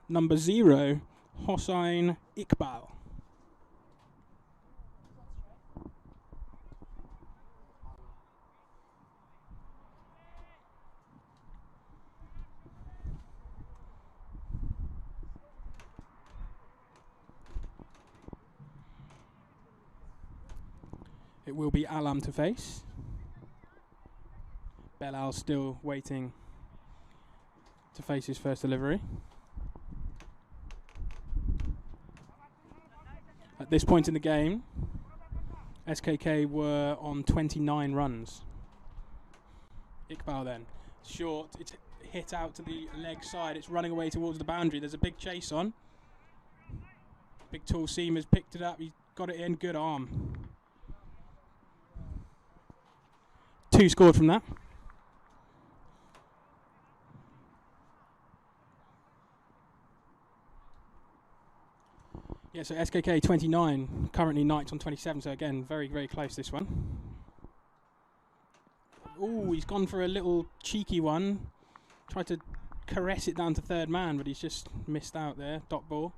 number 0, Hossain Iqbal. It will be Alam to face. Belal still waiting to face his first delivery. At this point in the game, SKK were on 29 runs. Iqbal then. Short, it's hit out to the leg side, it's running away towards the boundary. There's a big chase on. Big tall seamer's picked it up, he's got it in, good arm. 2 scored from that. Yeah, so SKK 29, currently Knights on 27, so again, very, very close this one. Oh, he's gone for a little cheeky one. Tried to caress it down to third man, but he's just missed out there. Dot ball.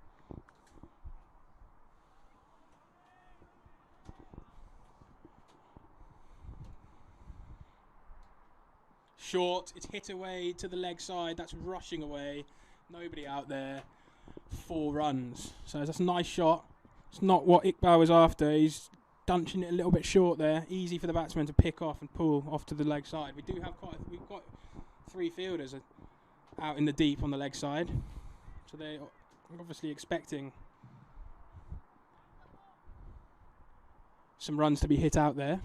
Short, it's hit away to the leg side, that's rushing away. Nobody out there. 4 runs. So that's a nice shot. It's not what Iqbal was after. He's dunching it a little bit short there. Easy for the batsman to pick off and pull off to the leg side. We do have we've got 3 fielders out in the deep on the leg side. So they're obviously expecting some runs to be hit out there.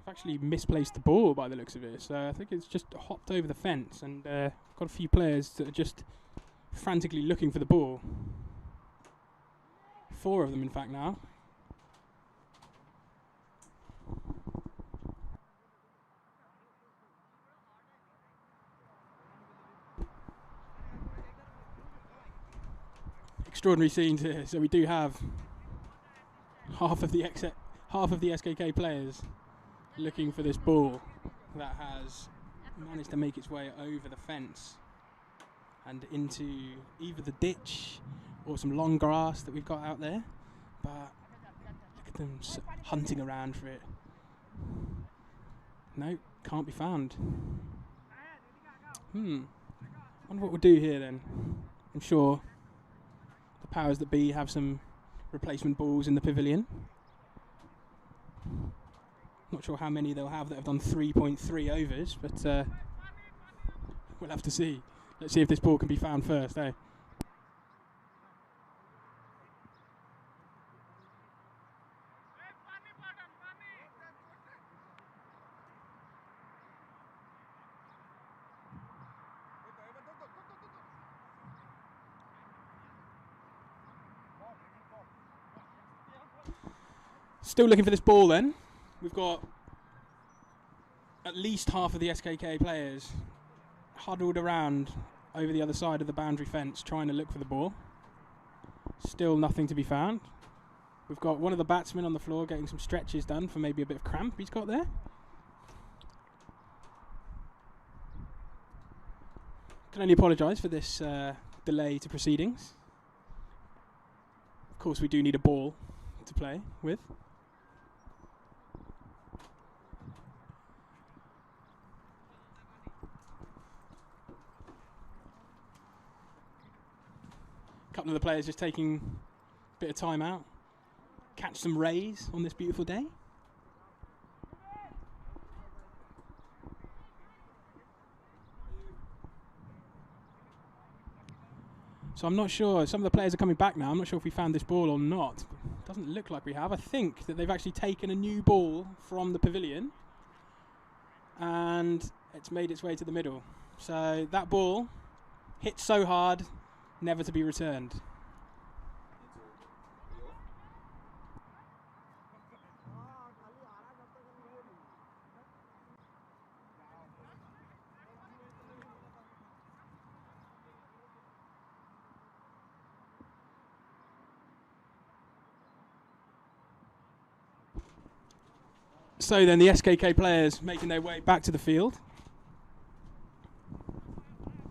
Actually misplaced the ball by the looks of it, so I think it's just hopped over the fence, and got a few players that are just frantically looking for the ball. 4 of them in fact now. Extraordinary scenes here. So we do have half of the SKK players looking for this ball that has managed to make its way over the fence and into either the ditch or some long grass that we've got out there. But look at them hunting around for it. No, can't be found. Wonder what we'll do here then. I'm sure the powers that be have some replacement balls in the pavilion. Not sure how many they'll have that have done 3.3 overs, but we'll have to see. Let's see if this ball can be found first, eh? Still looking for this ball then. We've got at least half of the SKK players huddled around over the other side of the boundary fence trying to look for the ball. Still nothing to be found. We've got one of the batsmen on the floor getting some stretches done for maybe a bit of cramp he's got there. Can only apologise for this delay to proceedings. Of course we do need a ball to play with. Couple of the players just taking a bit of time out, catch some rays on this beautiful day. So I'm not sure, some of the players are coming back now, I'm not sure if we found this ball or not. Doesn't look like we have. I think that they've actually taken a new ball from the pavilion and it's made its way to the middle. So that ball hit so hard, never to be returned. So then the SKK players making their way back to the field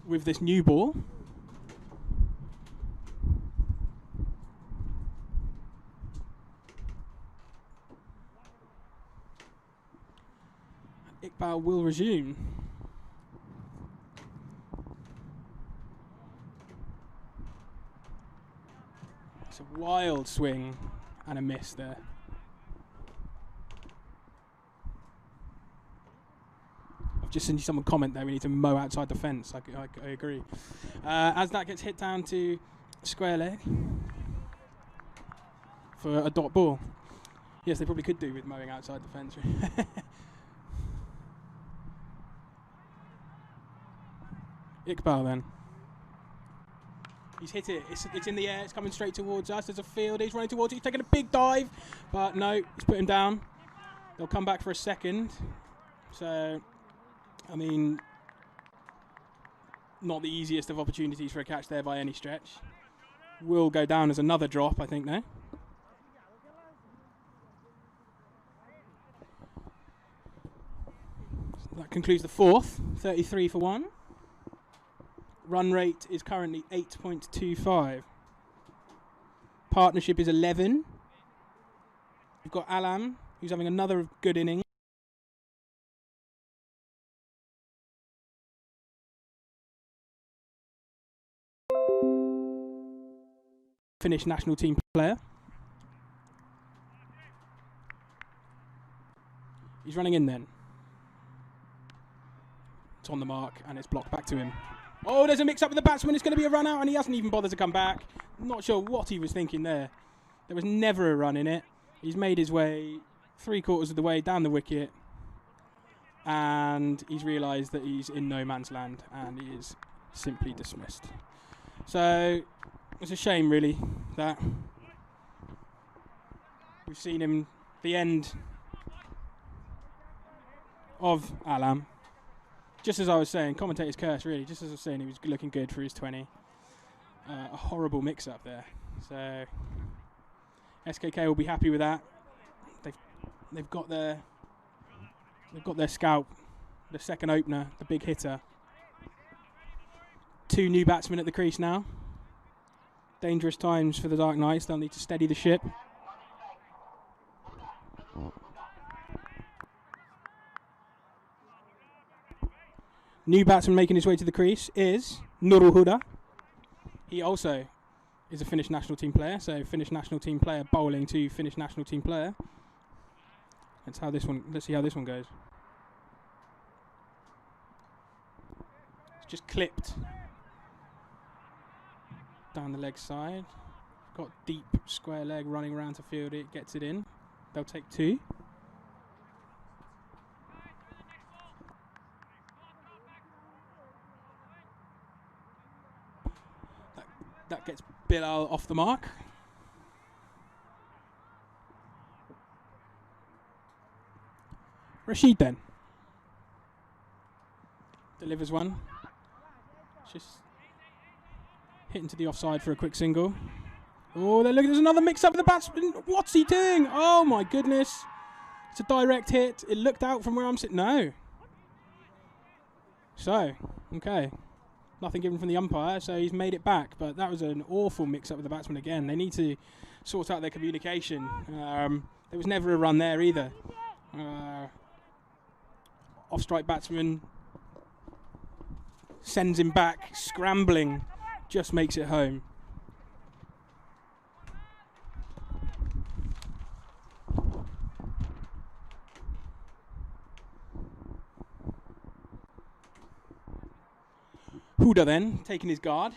with this new ball. Iqbal will resume. It's a wild swing and a miss there. I've just seen someone comment there, we need to mow outside the fence. I agree. As that gets hit down to square leg for a dot ball. Yes, they probably could do with mowing outside the fence. Iqbal then. He's hit it. It's in the air. It's coming straight towards us. There's a field. He's running towards it. He's taking a big dive. But no, he's put him down. They'll come back for a second. So, I mean, not the easiest of opportunities for a catch there by any stretch. Will go down as another drop, I think, now. So that concludes the fourth. 33 for 1. Run rate is currently 8.25. Partnership is 11. We've got Alam, who's having another good inning. Finnish national team player. He's running in then. It's on the mark and it's blocked back to him. Oh, there's a mix-up with the batsman. It's going to be a run out, and he hasn't even bothered to come back. Not sure what he was thinking there. There was never a run in it. He's made his way 3/4 of the way down the wicket, and he's realised that he's in no man's land, and he is simply dismissed. So it's a shame, really, that we've seen him the end of Alam. Just as I was saying, commentator's curse, really. Just as I was saying, he was looking good for his 20. A horrible mix-up there. So SKK will be happy with that. They've got their scout, the second opener, the big hitter. 2 new batsmen at the crease now. Dangerous times for the Dark Knights. They'll need to steady the ship. New batsman making his way to the crease is Nurul Huda. He also is a Finnish national team player, so Finnish national team player bowling to Finnish national team player. Let's see how this one goes. It's just clipped down the leg side. Got deep square leg running around to field it, gets it in. They'll take 2. That gets Bilal off the mark. Rashid then delivers one. Just hitting to the offside for a quick single. Oh, there's another mix-up with the batsman. What's he doing? Oh my goodness! It's a direct hit. It looked out from where I'm sitting. No. So, okay. Nothing given from the umpire, so he's made it back. But that was an awful mix-up with the batsman again. They need to sort out their communication. There was never a run there either. Off-strike batsman sends him back, scrambling, just makes it home. Huda then, taking his guard.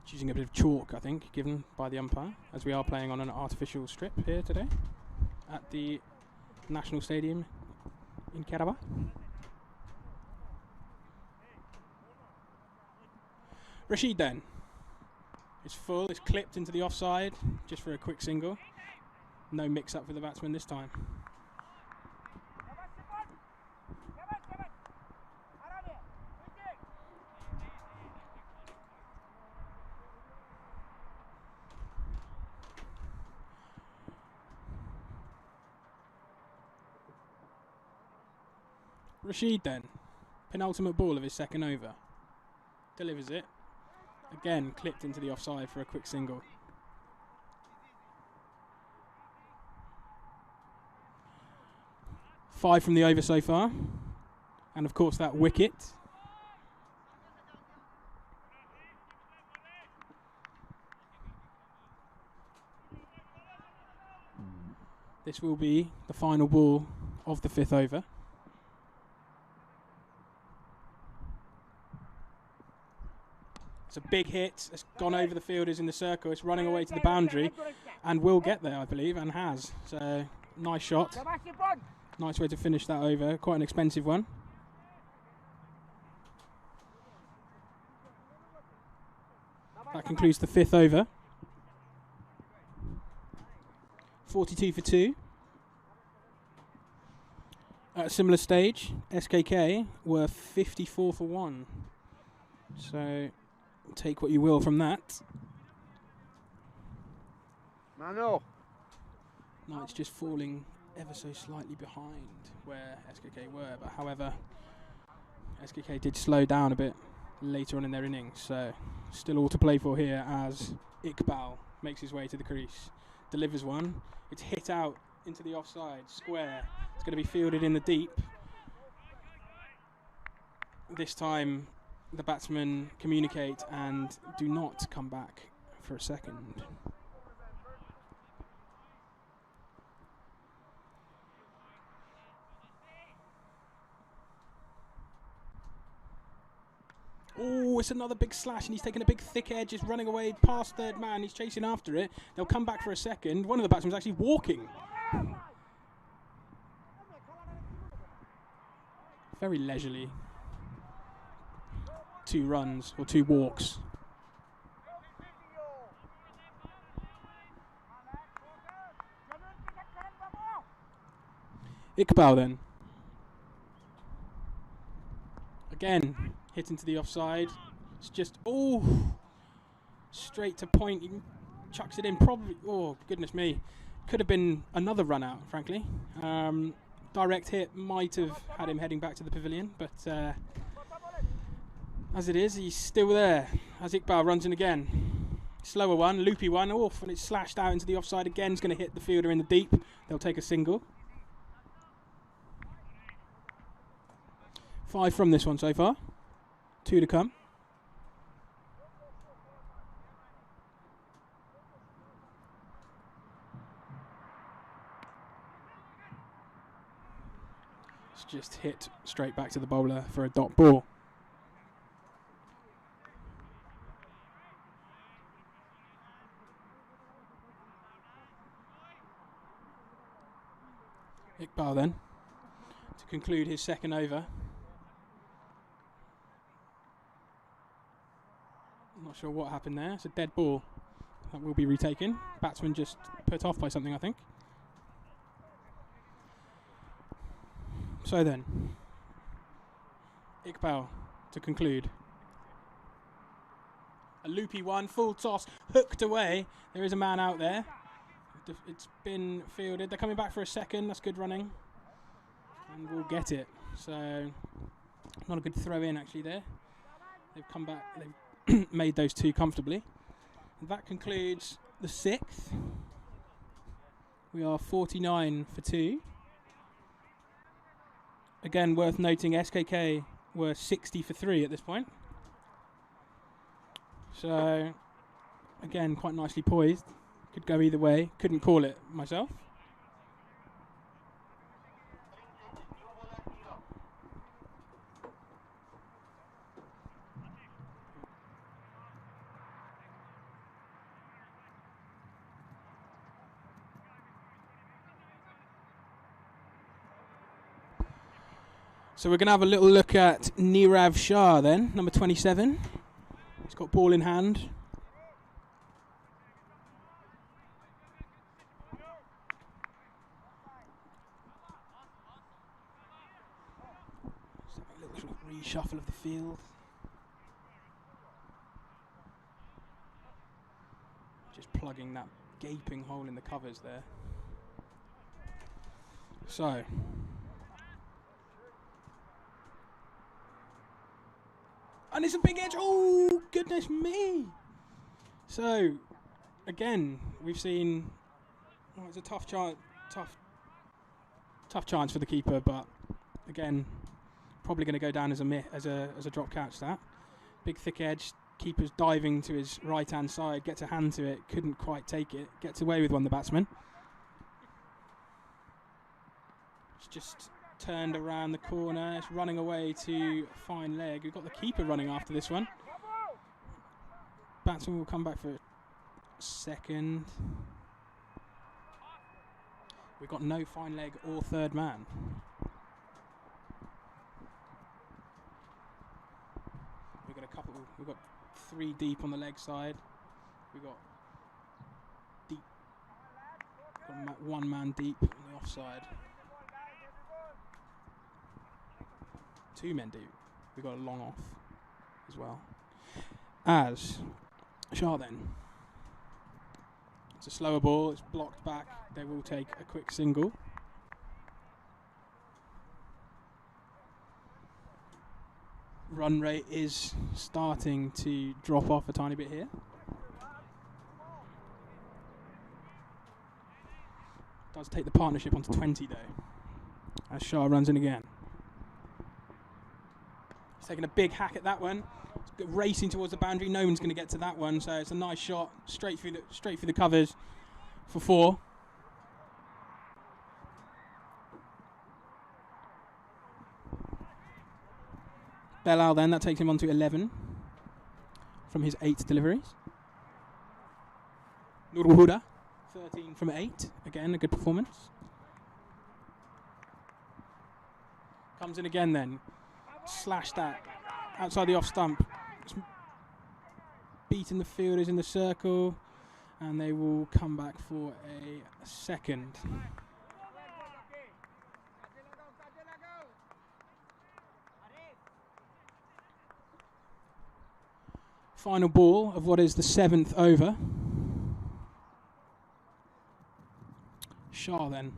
Choosing a bit of chalk, I think, given by the umpire, as we are playing on an artificial strip here today at the National Stadium in Kerava. Rashid then. It's full, it's clipped into the offside, just for a quick single. No mix-up for the batsman this time. Rashid then. Penultimate ball of his second over. Delivers it. Again, clipped into the offside for a quick single. Five from the over so far. And of course that wicket. This will be the final ball of the fifth over. It's a big hit. It's gone over the fielders in the circle. It's running away to the boundary and will get there, I believe, and has. So, nice shot. Nice way to finish that over. Quite an expensive one. That concludes the fifth over. 42 for 2. At a similar stage, SKK were 54 for 1. So, take what you will from that. Mano. Knights just falling ever so slightly behind where SKK were, but however, SKK did slow down a bit later on in their innings, so still all to play for here as Iqbal makes his way to the crease, delivers one, it's hit out into the offside square, it's going to be fielded in the deep. This time the batsmen communicate and do not come back for a second. Oh, it's another big slash, and he's taking a big thick edge, is running away past third man, he's chasing after it. They'll come back for a second. One of the batsmen's actually walking. Very leisurely. 2 runs, or 2 walks. Iqbal then. Again, hit into the offside. It's just, straight to point. He chucks it in, probably, oh, goodness me. Could have been another run out, frankly. Direct hit might have had him heading back to the pavilion, but as it is, he's still there. As Iqbal runs in again. Slower one, loopy one, and it's slashed out into the offside again. It's going to hit the fielder in the deep. They'll take a single. 5 from this one so far. 2 to come. It's just hit straight back to the bowler for a dot ball. Iqbal then, to conclude his second over. Not sure what happened there. It's a dead ball that will be retaken. Batsman just put off by something, I think. So then, Iqbal to conclude. A loopy one, full toss, hooked away. There is a man out there. It's been fielded. They're coming back for a second. That's good running. And we'll get it. So, not a good throw in actually there. They've come back. They've made those 2 comfortably. And that concludes the 6th. We are 49 for 2. Again, worth noting, SKK were 60 for 3 at this point. So, again, quite nicely poised. Could go either way. Couldn't call it myself. So we're going to have a little look at Nirav Shah then, number 27. He's got ball in hand. A little sort of reshuffle of the field. Just plugging that gaping hole in the covers there. So, And it's a big edge. Oh, goodness me. So, again, we've seen... Oh, it's a tough chance for the keeper, but again, probably going to go down as a drop catch. That big thick edge, keeper's diving to his right hand side, gets a hand to it, couldn't quite take it, gets away with one, the batsman. It's just turned around the corner, it's running away to fine leg. We've got the keeper running after this one. Batsman will come back for a second. We've got no fine leg or third man. We've got 3 deep on the leg side. We've got deep, 1 man deep on the offside. 2 men deep. We've got a long off as well. As Shah then. It's a slower ball, it's blocked back. They will take a quick single. Run rate is starting to drop off a tiny bit here. Does take the partnership onto 20 though, as Shah runs in again. He's taking a big hack at that one. It's racing towards the boundary. No one's going to get to that one, so it's a nice shot straight through the covers for 4. Belal then, that takes him on to 11 from his 8 deliveries. Nurul Huda, 13 from 8. Again, a good performance. Comes in again then. Slashed that outside the off stump. Beating the fielders in the circle. And they will come back for a second. Final ball of what is the 7th over. Shah then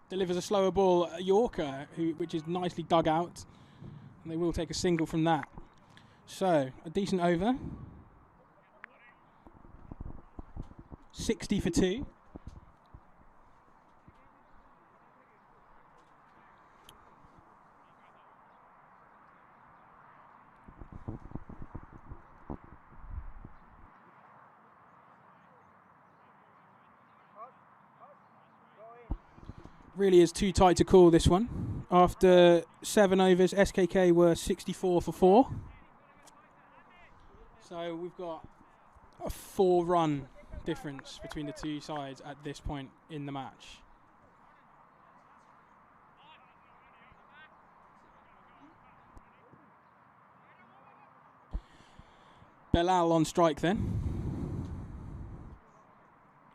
delivers a slower ball, a Yorker, which is nicely dug out. And they will take a single from that. So, a decent over. 60 for 2. Really is too tight to call this one. After 7 overs, SKK were 64 for 4. So we've got a 4-run difference between the 2 sides at this point in the match. Belal on strike then.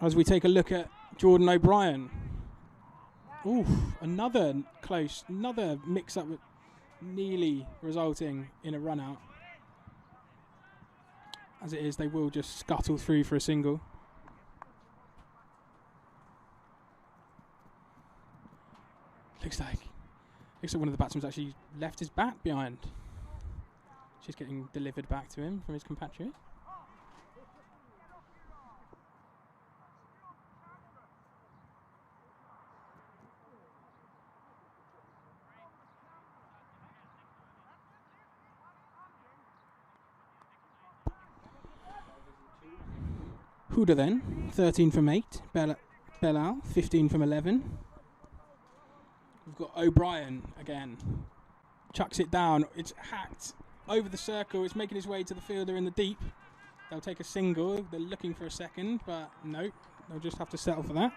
As we take a look at Jordan O'Brien. Ooh, another mix-up with nearly resulting in a run-out. As it is, they will just scuttle through for a single. Looks like one of the batsmen actually left his bat behind. She's getting delivered back to him from his compatriot. Huda then, 13 from 8. Belal, 15 from 11. We've got O'Brien again. Chucks it down. It's hacked over the circle. It's making its way to the fielder in the deep. They'll take a single. They're looking for a second, but no. They'll just have to settle for that.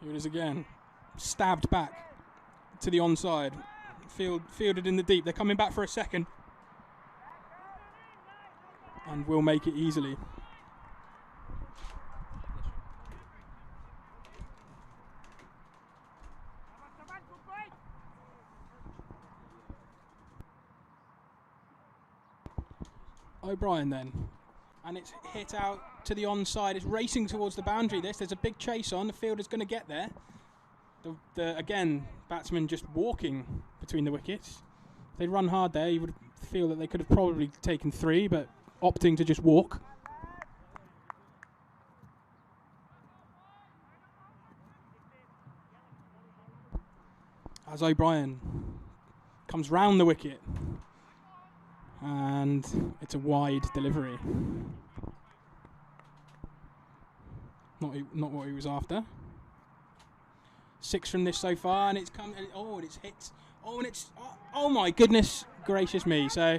Here it is again. Stabbed back to the onside. Fielded in the deep. They're coming back for a second. And will make it easily. O'Brien then. And it's hit out to the onside. It's racing towards the boundary. There's a big chase on. The fielder's going to get there. Again, batsmen just walking between the wickets. If they run hard there, you would feel that they could have probably taken 3, but opting to just walk. As O'Brien comes round the wicket. And it's a wide delivery. Not what he was after. 6 from this so far, and it's come. And it's hit. Oh my goodness gracious me! So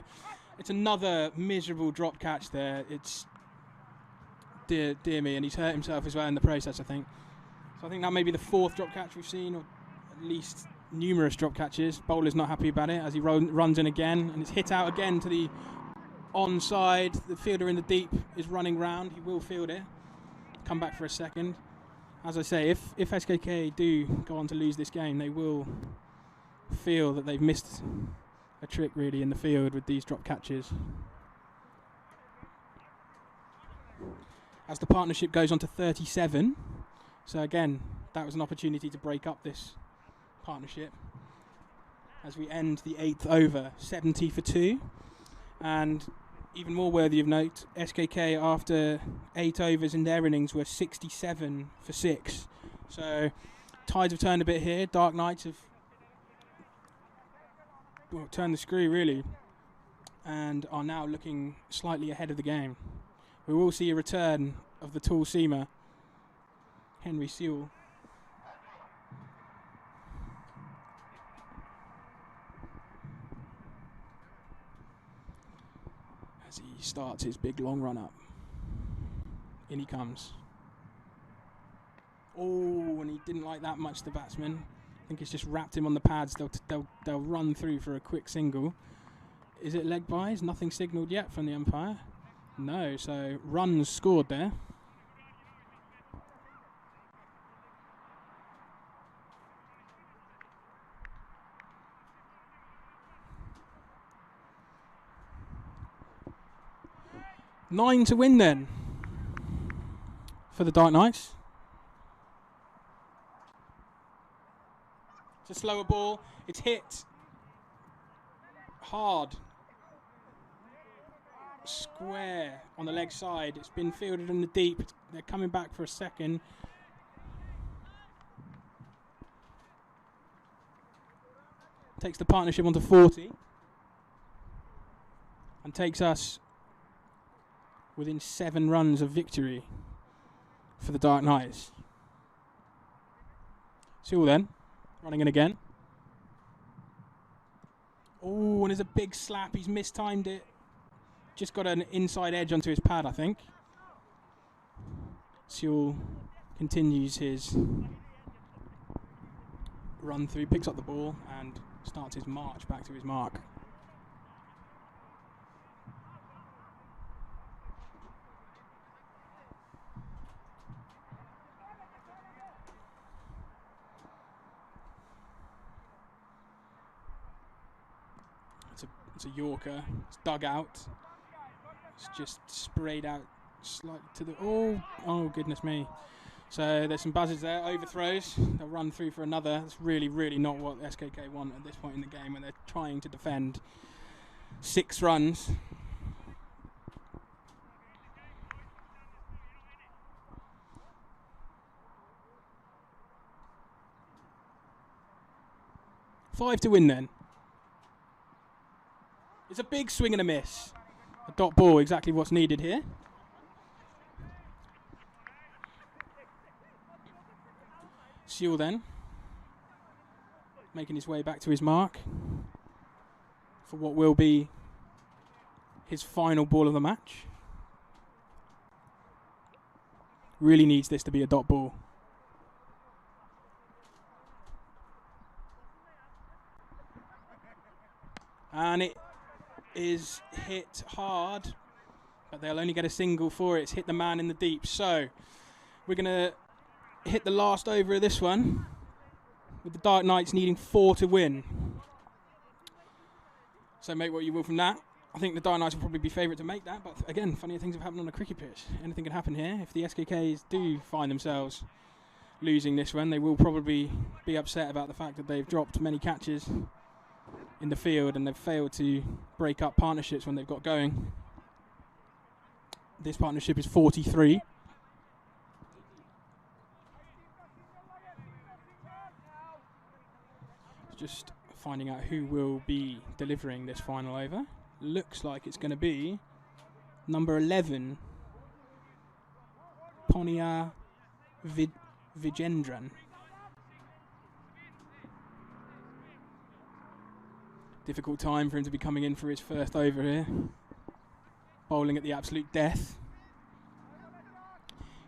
it's another miserable drop catch there. It's dear me, and he's hurt himself as well in the process, I think. So I think that may be the 4th drop catch we've seen, or at least numerous drop catches. Bowler's not happy about it as he runs in again, and it's hit out again to the onside. The fielder in the deep is running round. He will field it. Come back for a second. As I say, if SKK do go on to lose this game, they will feel that they've missed a trick really in the field with these drop catches. As the partnership goes on to 37, so again, that was an opportunity to break up this partnership as we end the 8th over, 70 for 2. And even more worthy of note, SKK after 8 overs in their innings were 67 for 6. So tides have turned a bit here. Dark Knights have turned the screw really and are now looking slightly ahead of the game. We will see a return of the tall seamer, Henry Sewell. As he starts his big long run up. In he comes. Oh, and he didn't like that much, the batsman. I think it's just wrapped him on the pads. They'll run through for a quick single. Is it leg byes? Nothing signalled yet from the umpire. No, so runs scored there. Nine to win then for the Dark Knights. It's a slower ball. It's hit hard. Square on the leg side. It's been fielded in the deep. They're coming back for a second. Takes the partnership onto 40. And takes us within 7 runs of victory for the Dark Knights. Sewell then, running in again. Oh, and there's a big slap. He's mistimed it. Just got an inside edge onto his pad, I think. Sewell continues his run through, picks up the ball and starts his march back to his mark. It's a Yorker. It's dug out. It's just sprayed out slightly to the... Oh, goodness me. So there's some buzzers there. Overthrows. They'll run through for another. That's really, really not what SKK want at this point in the game when they're trying to defend 6 runs. Five to win then. It's a big swing and a miss. A dot ball, exactly what's needed here. Sewell then, making his way back to his mark for what will be his final ball of the match. Really needs this to be a dot ball. And it is hit hard, but they'll only get a single for it. It's hit the man in the deep. So we're going to hit the last over of this one with the Dark Knights needing 4 to win. So make what you will from that. I think the Dark Knights will probably be favourite to make that, but again, funnier things have happened on a cricket pitch. Anything can happen here. If the SKKs do find themselves losing this one, they will probably be upset about the fact that they've dropped many catches in the field and they've failed to break up partnerships when they've got going. This partnership is 43. Just finding out who will be delivering this final over. Looks like it's going to be number 11, Ponia Vijendran. Difficult time for him to be coming in for his first over here. Bowling at the absolute death.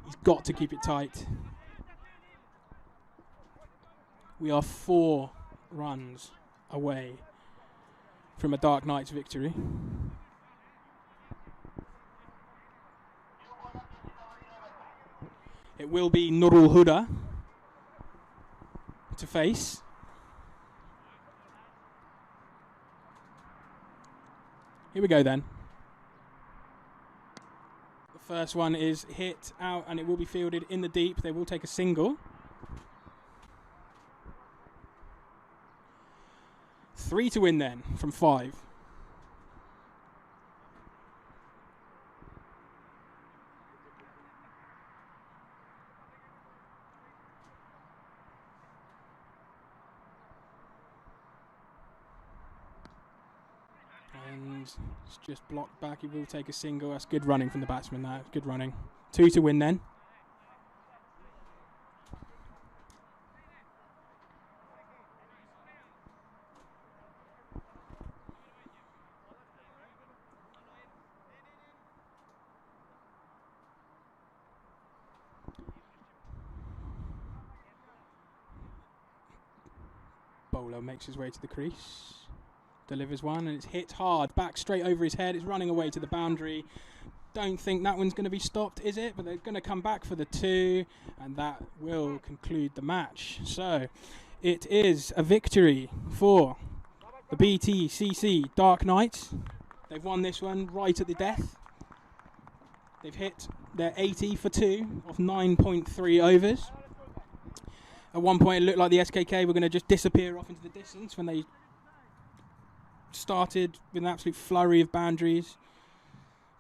He's got to keep it tight. We are 4 runs away from a Dark Knights victory. It will be Nurul Huda to face. Here we go then. The first one is hit out and it will be fielded in the deep. They will take a single. 3 to win then, from 5. And it's just blocked back. He will take a single. That's good running from the batsman. That good running. 2 to win then. Bowler makes his way to the crease, delivers one, and it's hit hard, back straight over his head. It's running away to the boundary. Don't think that one's going to be stopped, is it? But they're going to come back for the 2, and that will conclude the match. So it is a victory for the BTCC Dark Knights. They've won this one right at the death. They've hit their 80 for 2 off 9.3 overs. At one point it looked like the SKK were going to just disappear off into the distance when they started with an absolute flurry of boundaries.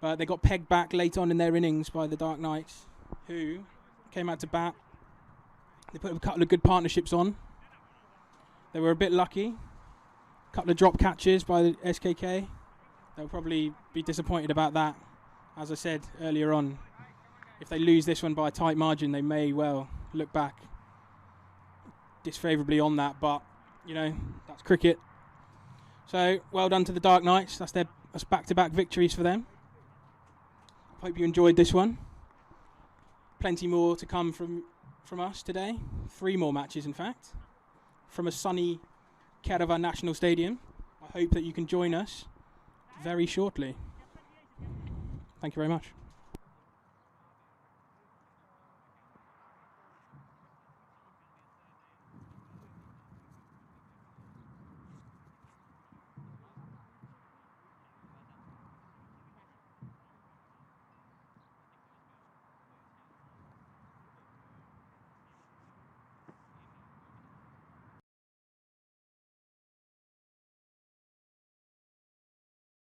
But they got pegged back late on in their innings by the Dark Knights, who came out to bat. They put a couple of good partnerships on. They were a bit lucky. A couple of drop catches by the SKK. They'll probably be disappointed about that. As I said earlier on, if they lose this one by a tight margin, they may well look back disfavourably on that, but you know, that's cricket. So well done to the Dark Knights. That's back-to-back victories for them. Hope you enjoyed this one. Plenty more to come from us today. 3 more matches, in fact, from a sunny Kerava National Stadium. I hope that you can join us very shortly. Thank you very much.